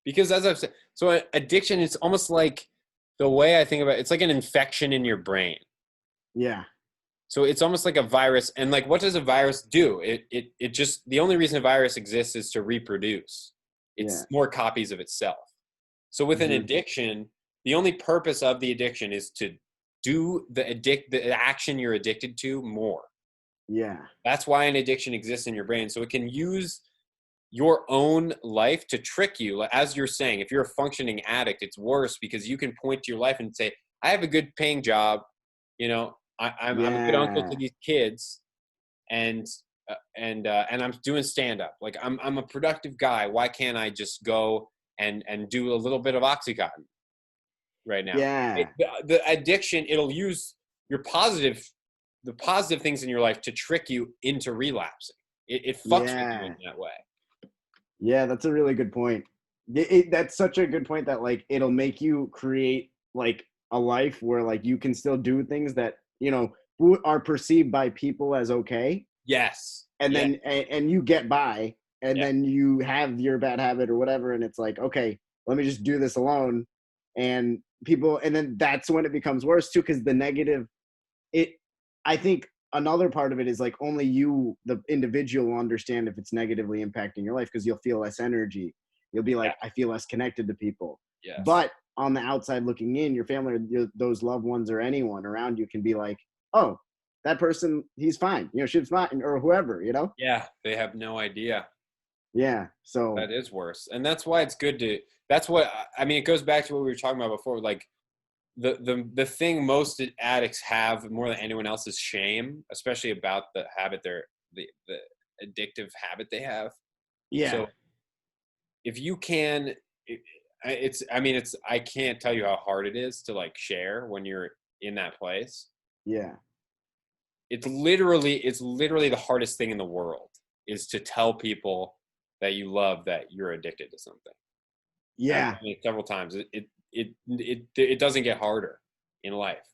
Because as I've said, so addiction, it's almost like, the way I think about it, it's like an infection in your brain. Yeah. So it's almost like a virus. And like, what does a virus do? It just, the only reason a virus exists is to reproduce. it's more copies of itself. So with an addiction, the only purpose of the addiction is to do the action you're addicted to more. Yeah. That's why an addiction exists in your brain. So it can use your own life to trick you. As you're saying, if you're a functioning addict, it's worse because you can point to your life and say, I have a good paying job. You know, I'm a good uncle to these kids, and I'm doing stand up. Like I'm a productive guy. Why can't I just go and do a little bit of Oxycontin right now? Yeah. The addiction, it'll use the positive things in your life to trick you into relapsing. It fucks with you in that way. Yeah, that's a really good point. That's such a good point that like it'll make you create like a life where like you can still do things that, you know, are perceived by people as okay. Yes. And then and you get by, and then you have your bad habit or whatever, and it's like, okay, let me just do this alone. And then that's when it becomes worse too, because the negative, I think another part of it is like only you, the individual, will understand if it's negatively impacting your life, because you'll feel less energy. You'll be like, I feel less connected to people. Yes. But on the outside looking in, your family, or those loved ones, or anyone around you can be like, oh, that person, he's fine. You know, Shiv's fine, or whoever, you know? Yeah, they have no idea. Yeah, so. That is worse. And that's why it's good to, that's what, I mean, it goes back to what we were talking about before, like, the thing most addicts have more than anyone else is shame, especially about the habit the addictive habit they have. Yeah. So if you can, I can't tell you how hard it is to like share when you're in that place. Yeah. It's literally the hardest thing in the world is to tell people that you love that you're addicted to something. Yeah. I've done it several times. It doesn't get harder in life.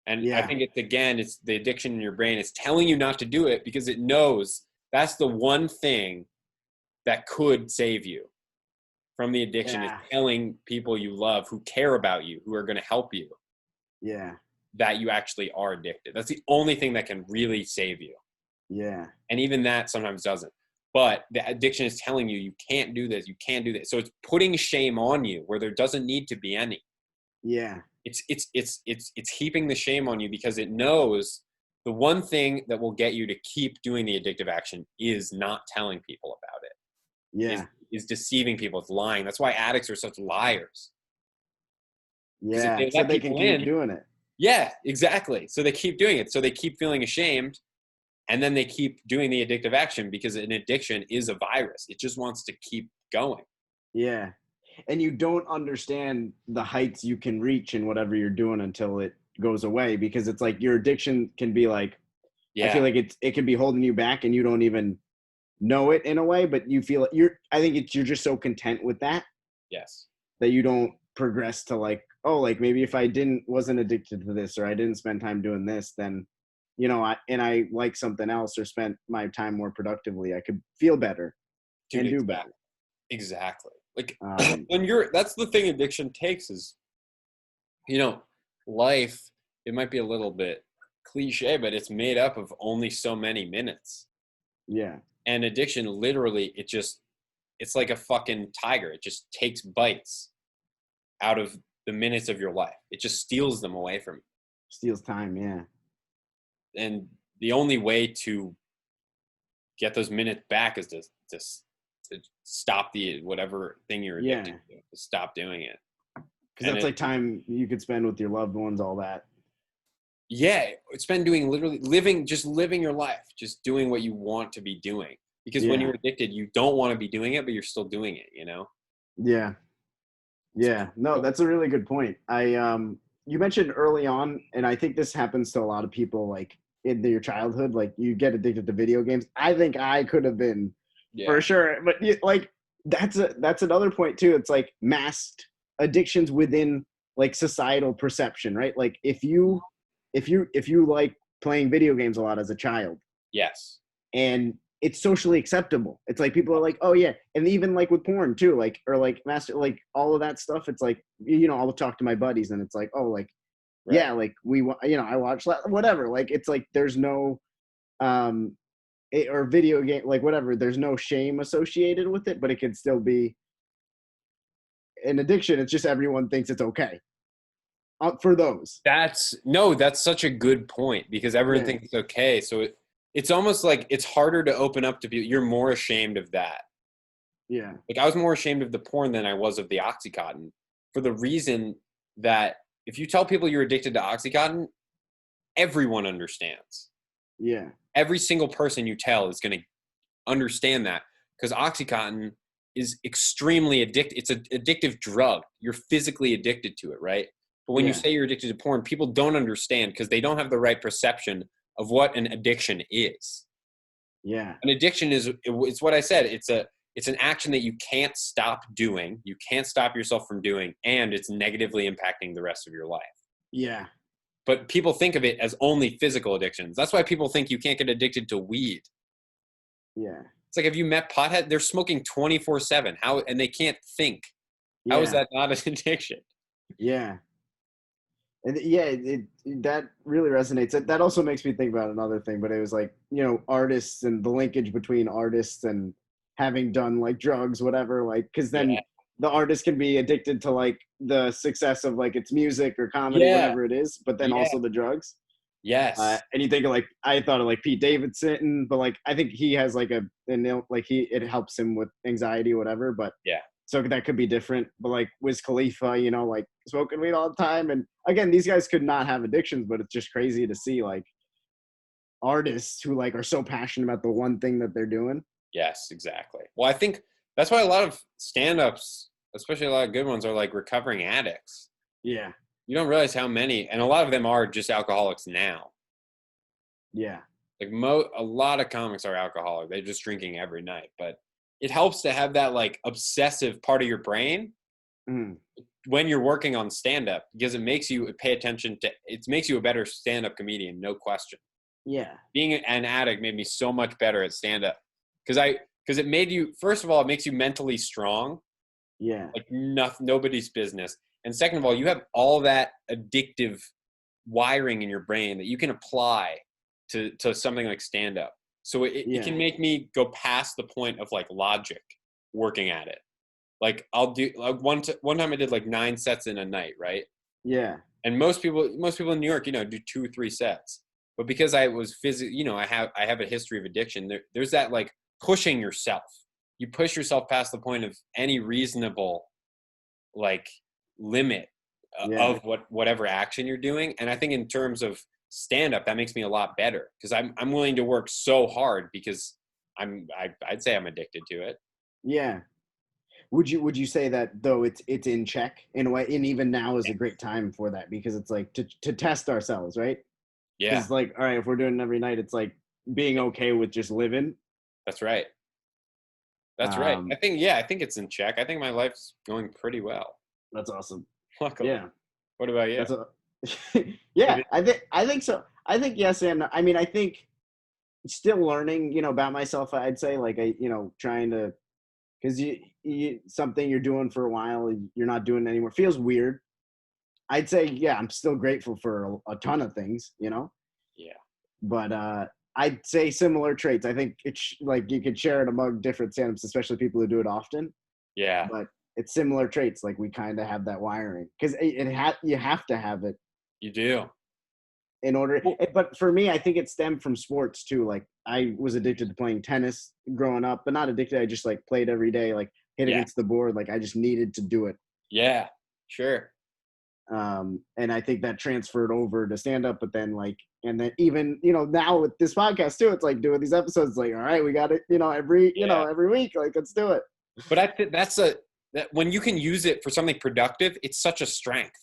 And I think it's the addiction in your brain. It's telling you not to do it because it knows that's the one thing that could save you from the addiction, is telling people you love, who care about you, who are going to help you. Yeah. That you actually are addicted. That's the only thing that can really save you. Yeah. And even that sometimes doesn't. But the addiction is telling you, you can't do this, you can't do this. So it's putting shame on you where there doesn't need to be any. Yeah. It's heaping the shame on you because it knows the one thing that will get you to keep doing the addictive action is not telling people about it. Yeah. Is deceiving people. It's lying. That's why addicts are such liars. Yeah. So they can keep doing it. Yeah, exactly. So they keep doing it. So they keep feeling ashamed. And then they keep doing the addictive action because an addiction is a virus. It just wants to keep going. Yeah. And you don't understand the heights you can reach in whatever you're doing until it goes away, because it's like your addiction can be like, I feel like it can be holding you back and you don't even know it in a way, but you feel I think you're just so content with that. Yes. That you don't progress to like, oh, like maybe if I wasn't addicted to this, or I didn't spend time doing this, then, you know, I like something else, or spent my time more productively, I could feel better and do better. Exactly. Like that's the thing addiction takes is, you know, life, it might be a little bit cliche, but it's made up of only so many minutes. Yeah. And addiction, literally, it's like a fucking tiger. It just takes bites out of the minutes of your life. It just steals them away from you. Steals time, yeah. And the only way to get those minutes back is to stop the whatever thing you're addicted to stop doing it. Because that's like time you could spend with your loved ones, all that. Yeah, spend doing literally living your life, just doing what you want to be doing. Because when you're addicted, you don't want to be doing it, but you're still doing it, you know? Yeah. Yeah. No, that's a really good point. You mentioned early on, and I think this happens to a lot of people, like in your childhood, like you get addicted to video games. I think I could have been for sure, but like that's another point too. It's like masked addictions within like societal perception, right? Like if you like playing video games a lot as a child, yes, and it's socially acceptable. It's like people are like, oh yeah, and even like with porn too, like, or like like all of that stuff. It's like, you know, I'll talk to my buddies and it's like, oh, like, yeah, like I watch whatever. Like it's like there's no, or video game, like whatever. There's no shame associated with it, but it could still be in addiction, it's just everyone thinks it's okay for those. That's such a good point, because everyone thinks it's okay. So it's almost like it's harder to open up to people. You're more ashamed of that. Yeah. Like, I was more ashamed of the porn than I was of the Oxycontin, for the reason that if you tell people you're addicted to Oxycontin, everyone understands. Yeah. Every single person you tell is going to understand that, because Oxycontin is extremely addictive. It's an addictive drug. You're physically addicted to it, right? But when you say you're addicted to porn, people don't understand, because they don't have the right perception of what an addiction is. Yeah. An addiction it's what I said. It's an action that you can't stop doing. You can't stop yourself from doing, and it's negatively impacting the rest of your life. Yeah. But people think of it as only physical addictions. That's why people think you can't get addicted to weed. Yeah. It's like, have you met pothead? They're smoking 24/7. And they can't think. How is that not an addiction? Yeah. And that really resonates. That also makes me think about another thing, but it was like, artists and the linkage between artists and having done like drugs, whatever, like, because then the artist can be addicted to like the success of like its music or comedy, whatever it is, but then also the drugs. Yes. And you think of like, I thought of like Pete Davidson, but like, I think he has like it helps him with anxiety or whatever, but so that could be different. But like Wiz Khalifa, like smoking weed all the time. And again, these guys could not have addictions, but it's just crazy to see like artists who like are so passionate about the one thing that they're doing. Yes, exactly. Well, I think that's why a lot of stand-ups, especially a lot of good ones, are like recovering addicts. Yeah. You don't realize how many, and a lot of them are just alcoholics now. Yeah. Like a lot of comics are alcoholic. They're just drinking every night. But it helps to have that like obsessive part of your brain when you're working on stand-up, because it makes you pay attention to, it makes you a better stand-up comedian, no question. Yeah. Being an addict made me so much better at stand-up. Because it made you, first of all, it makes you mentally strong. Yeah. Like nobody's business. And second of all, you have all that addictive wiring in your brain that you can apply to something like stand-up. So it can make me go past the point of like logic working at it. Like I'll do like one time I did like 9 sets in a night, right? Yeah. And most people in New York, do 2 or 3 sets. But because I was I have a history of addiction, there's that like pushing yourself. You push yourself past the point of any reasonable like limit of whatever action you're doing. And I think in terms of stand-up, that makes me a lot better, because I'm willing to work so hard because I'd say I'm addicted to it. Yeah. Would you say that though it's in check in a way, and even now is a great time for that, because it's like to test ourselves, right? Yeah. It's like, all right, if we're doing it every night, it's like being okay with just living. That's right. That's right. I think it's in check. I think my life's going pretty well. That's awesome. Luckily. Yeah. What about you? Yeah, I think so. I think yes, and I mean, I think still learning, about myself. I'd say like trying to, because you something you're doing for a while, you're not doing it anymore. Feels weird. I'd say I'm still grateful for a ton of things, Yeah. But I'd say similar traits. I think it's like you could share it among different stand-ups, especially people who do it often. Yeah. But it's similar traits. Like we kind of have that wiring, because you have to have it. You do. In order, but for me, I think it stemmed from sports too. Like I was addicted to playing tennis growing up, but not addicted. I just like played every day, like hit against the board. Like I just needed to do it. Yeah, sure. And I think that transferred over to stand up, but then like, and then even, now with this podcast too, it's like doing these episodes, like, all right, we got it, every week, like, let's do it. But I think that when you can use it for something productive, it's such a strength.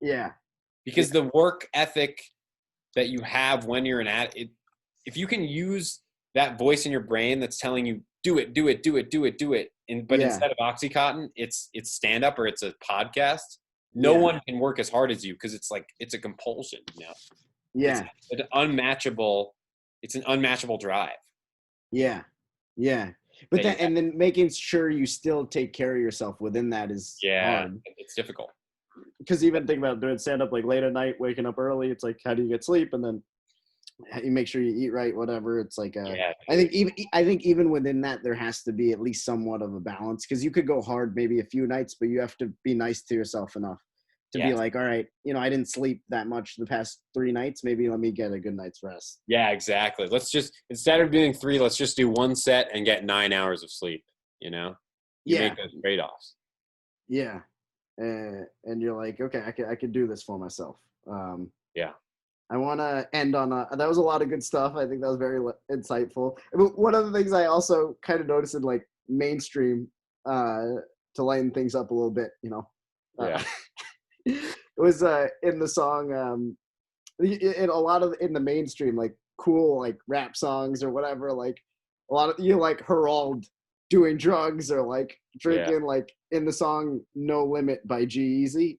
Yeah. Because the work ethic that you have when you're if you can use that voice in your brain that's telling you, do it. But instead of Oxycontin, it's stand up or it's a podcast. No one can work as hard as you, because it's like, it's a compulsion, Yeah. It's an unmatchable drive. Yeah. Yeah. But then making sure you still take care of yourself within that is hard. It's difficult. Because even think about doing stand up like late at night, waking up early, it's like, how do you get sleep? And then You make sure you eat right, whatever. It's like Yeah, I think even within that there has to be at least somewhat of a balance, because you could go hard maybe a few nights, but you have to be nice to yourself enough to be like, all right, I didn't sleep that much the past 3 nights. Maybe let me get a good night's rest. Yeah, exactly. Let's just, instead of doing 3, let's just do 1 set and get 9 hours of sleep. You make those trade-offs. Yeah. And you're like, okay, I could do this for myself. Yeah. I want to end on that was a lot of good stuff. I think that was very insightful. But one of the things I also kind of noticed in like mainstream, to lighten things up a little bit, Yeah. it was in the song, in a lot of in the mainstream, like cool like rap songs or whatever, like a lot of like Herald doing drugs or like drinking, like in the song No Limit by G-Eazy.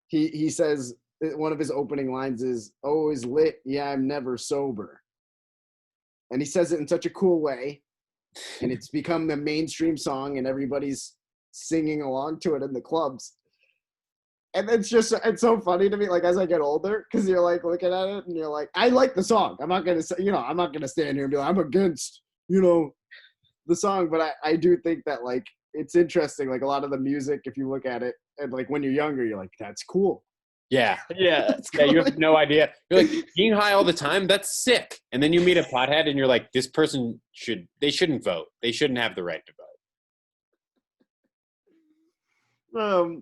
He says one of his opening lines is always lit, yeah, I'm never sober. And he says it in such a cool way, and it's become the mainstream song and everybody's singing along to it in the clubs. And it's so funny to me, like as I get older, because you're like looking at it and you're like, I like the song. I'm not gonna say, I'm not gonna stand here and be like, I'm against, the song. But I do think that like it's interesting, like a lot of the music, if you look at it, and like when you're younger, you're like, that's cool. Yeah. Cool. You have no idea. You're like, being high all the time, that's sick. And then you meet a pothead and you're like, this person shouldn't vote. They shouldn't have the right to vote.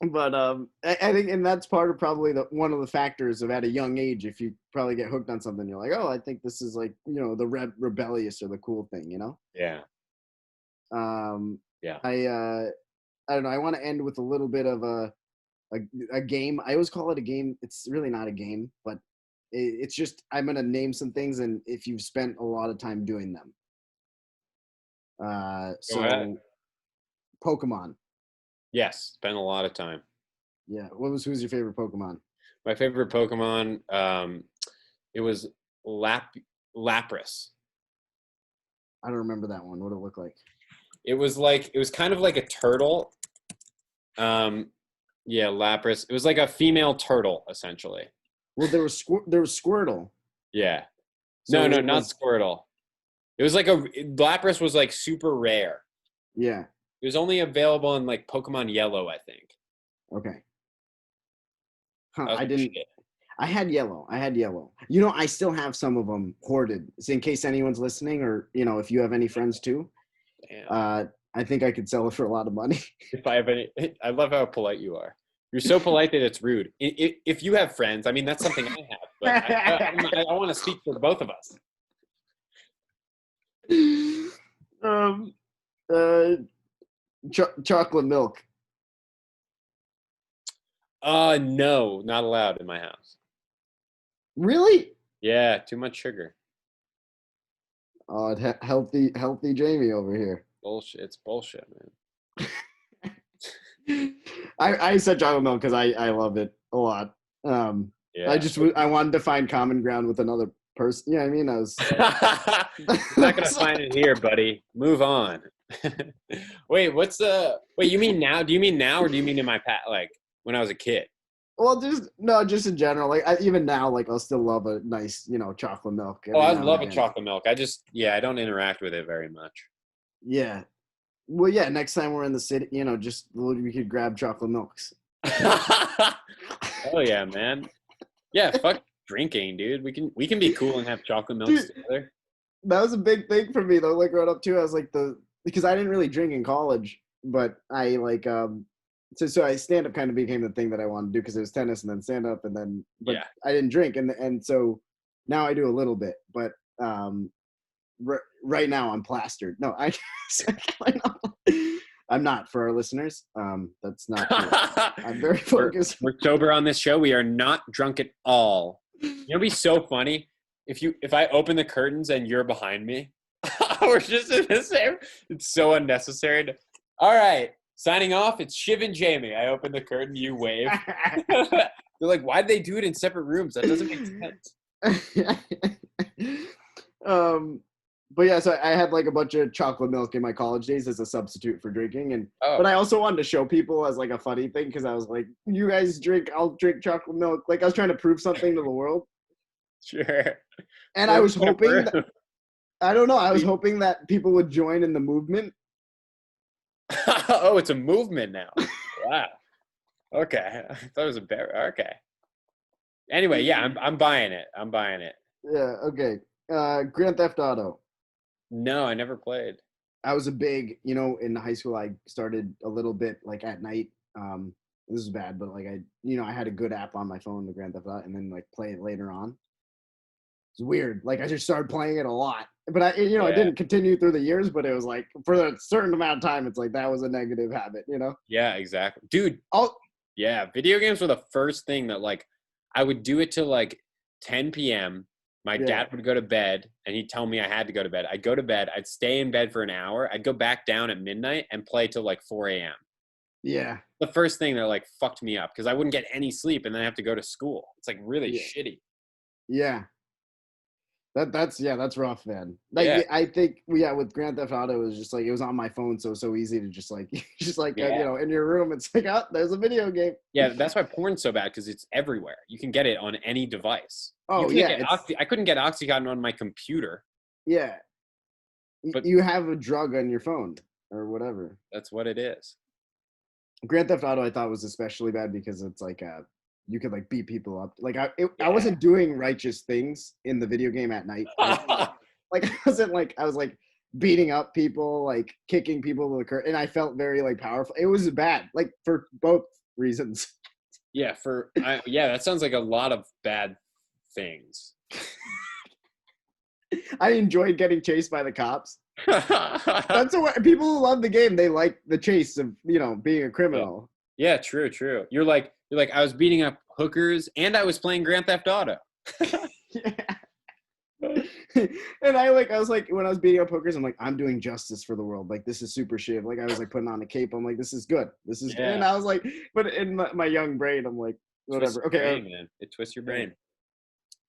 But I think, and that's part of probably one of the factors of at a young age, if you probably get hooked on something, you're like, oh, I think this is like, the rebellious or the cool thing, Yeah. Yeah. I don't know. I want to end with a little bit of a game. I always call it a game. It's really not a game, but it's just, I'm going to name some things, and if you've spent a lot of time doing them. So Pokemon. Yes, spent a lot of time. Yeah. Who's your favorite Pokemon? My favorite Pokemon, it was Lapras. I don't remember that one. What did it look like? It was kind of like a turtle. Yeah, Lapras. It was like a female turtle, essentially. Well, there was Squirtle. Yeah. So no, not Squirtle. It was like Lapras was like super rare. Yeah. It was only available in like Pokemon Yellow, I think. Okay. Huh, I didn't. I had yellow. I still have some of them hoarded. So in case anyone's listening, or if you have any friends too. Damn. I think I could sell it for a lot of money. If I have any, I love how polite you are. You're so polite that it's rude. If you have friends, I mean, that's something I have. But I want to speak for both of us. Chocolate milk. No, not allowed in my house. Really? Yeah, too much sugar. Oh, healthy Jamie over here. Bullshit. It's bullshit, man. I said chocolate milk because I love it a lot. Yeah. I wanted to find common ground with another person. Yeah, I mean, I was. You're not gonna find it here, buddy. Move on. Wait, you mean now? Do you mean now, or do you mean in my like when I was a kid? Well, just in general. Like even now, like I'll still love a nice, chocolate milk. Oh, I love a chocolate milk. I don't interact with it very much. Yeah. Well, yeah. Next time we're in the city, we could grab chocolate milks. Oh yeah, man. Yeah, fuck drinking, dude. We can be cool and have chocolate milks together. That was a big thing for me though. Like growing up too, I was like because I didn't really drink in college, but I like so I stand up kind of became the thing that I wanted to do because it was tennis and then stand up and then but yeah. I didn't drink and so now I do a little bit, but right now I'm plastered. No, I'm not, for our listeners. That's not true. I'm very focused. We're sober on this show. We are not drunk at all. It'd be so funny if I open the curtains and you're behind me. We're just in the same. It's so unnecessary. All right, signing off. It's Shiv and Jamie. I open the curtain. You wave. They're like, why did they do it in separate rooms? That doesn't make sense. But yeah, so I had like a bunch of chocolate milk in my college days as a substitute for drinking, but I also wanted to show people as like a funny thing because I was like, you guys drink, I'll drink chocolate milk. Like I was trying to prove something to the world. Sure. And I was hoping that, I don't know, I was hoping that people would join in the movement. Oh, it's a movement now. Wow. Okay. I thought it was a bear. Okay. Anyway, yeah, I'm buying it. I'm buying it. Yeah, okay. Grand Theft Auto. No, I never played. I was a big, in high school, I started a little bit like at night. This is bad, but like I had a good app on my phone, the Grand Theft Auto, and then like play it later on. It's weird. Like I just started playing it a lot, but I didn't continue through the years, but it was like for a certain amount of time, it's like that was a negative habit, Yeah, exactly. Dude. Oh, yeah. Video games were the first thing that like, I would do it till like 10 p.m. My dad would go to bed and he'd tell me I had to go to bed. I'd go to bed. I'd stay in bed for an hour. I'd go back down at midnight and play till like 4 a.m. Yeah. The first thing that like fucked me up because I wouldn't get any sleep and then I have to go to school. It's like really shitty. Yeah. That's rough, man. Like I think with Grand Theft Auto it was just like it was on my phone, so easy to just like in your room it's like, oh, there's a video game. Yeah, that's why porn's so bad because it's everywhere. You can get it on any device. Oh yeah, I couldn't get Oxycontin on my computer. Yeah, but you have a drug on your phone or whatever. That's what it is. Grand Theft Auto I thought was especially bad because it's like you could like beat people up. Like I wasn't doing righteous things in the video game at night. Like I was like beating up people, like kicking people to the curb, and I felt very like powerful. It was bad, like for both reasons. Yeah, that sounds like a lot of bad things. I enjoyed getting chased by the cops. That's what people who love the game, they like the chase of being a criminal. Yeah, true. You're like I was beating up hookers and I was playing Grand Theft Auto. And I was like when I was beating up hookers, I'm like, I'm doing justice for the world. Like this is super Shiv. Like I was like putting on a cape. I'm like, this is good. This is good. And I was like, but in my young brain, I'm like, whatever. Okay, brain, man. It twists your brain.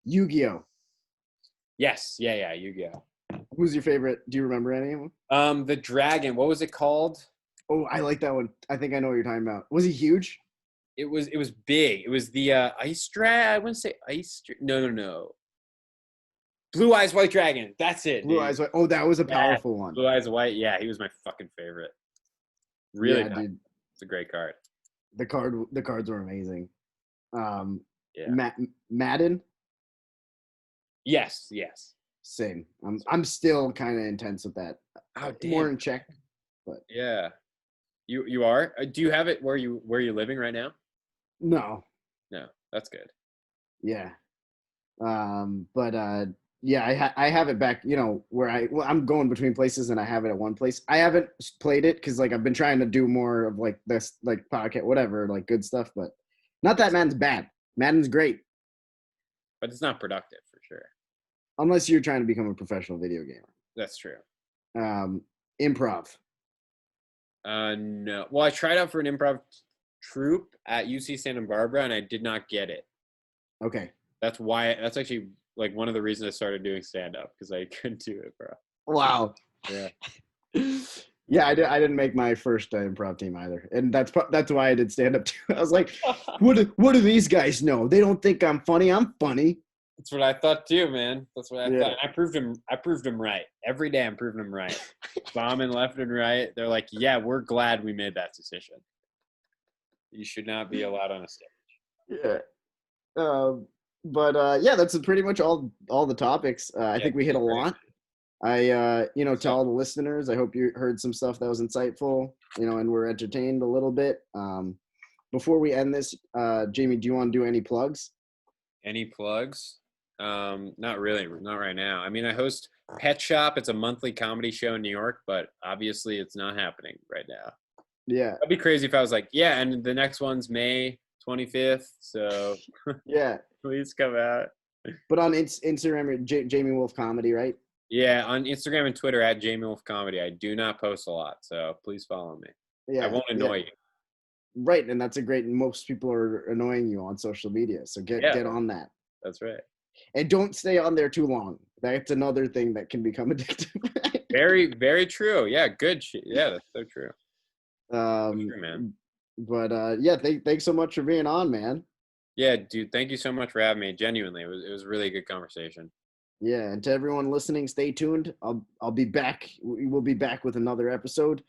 Yu-Gi-Oh. Yes, yeah, Yu-Gi-Oh. Who's your favorite? Do you remember any of them? The dragon. What was it called? Oh, I like that one. I think I know what you're talking about. Was he huge? It was big. It was the ice dragon. I wouldn't say ice. No. Blue Eyes White Dragon. That's it. Blue Eyes White. Oh, that was a powerful one. Blue Eyes White. Yeah, he was my fucking favorite. Really, dude. It's a great card. The cards were amazing. Madden. Yes. Same. I'm still kind of intense with that. Oh, damn. More in check, but yeah. You are? Do you have it where you're living right now? No, that's good. Yeah. I have it back, where I'm going between places and I have it at one place. I haven't played it because like I've been trying to do more of like this like podcast, whatever, like good stuff, but not that Madden's bad. Madden's great. But it's not productive for sure. Unless you're trying to become a professional video gamer. That's true. Improv. No. Well, I tried out for an improv troupe at UC Santa Barbara and I did not get it. Okay. That's actually like one of the reasons I started doing stand-up because I couldn't do it, bro. Wow. Yeah. Yeah, I didn't make my first improv team either, and that's why I did stand-up too. I was like, what do these guys know? They don't think I'm funny. I'm funny. That's what I thought too, man. That's what I thought. And I proved him right. Every day I'm proving them right. Bombing left and right. They're like, yeah, we're glad we made that decision. You should not be allowed on a stage. Yeah. That's pretty much all the topics. I think we hit a lot. To all the listeners, I hope you heard some stuff that was insightful, and were entertained a little bit. Before we end this, Jamie, do you want to do any plugs? Any plugs? Not really. Not right now. I mean, I host Pet Shop. It's a monthly comedy show in New York, but obviously it's not happening right now. Yeah. That'd be crazy if I was like, yeah, and the next one's May 25th. So yeah, please come out. But on Instagram, Jamie Wolf Comedy, right? Yeah, on Instagram and Twitter at Jamie Wolf Comedy. I do not post a lot, so please follow me. Yeah, I won't annoy you. Right, and that's most people are annoying you on social media, so get on that. That's right. And don't stay on there too long. That's another thing that can become addictive. Very, very true. Yeah, good shit. Yeah, that's so true. True, man. But thanks so much for being on, man. Yeah, dude. Thank you so much for having me. Genuinely, it was really a good conversation. Yeah, and to everyone listening, stay tuned. I'll be back. We will be back with another episode,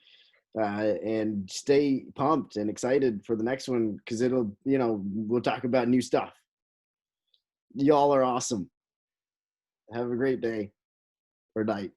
and stay pumped and excited for the next one because it'll, we'll talk about new stuff. Y'all are awesome. Have a great day or night.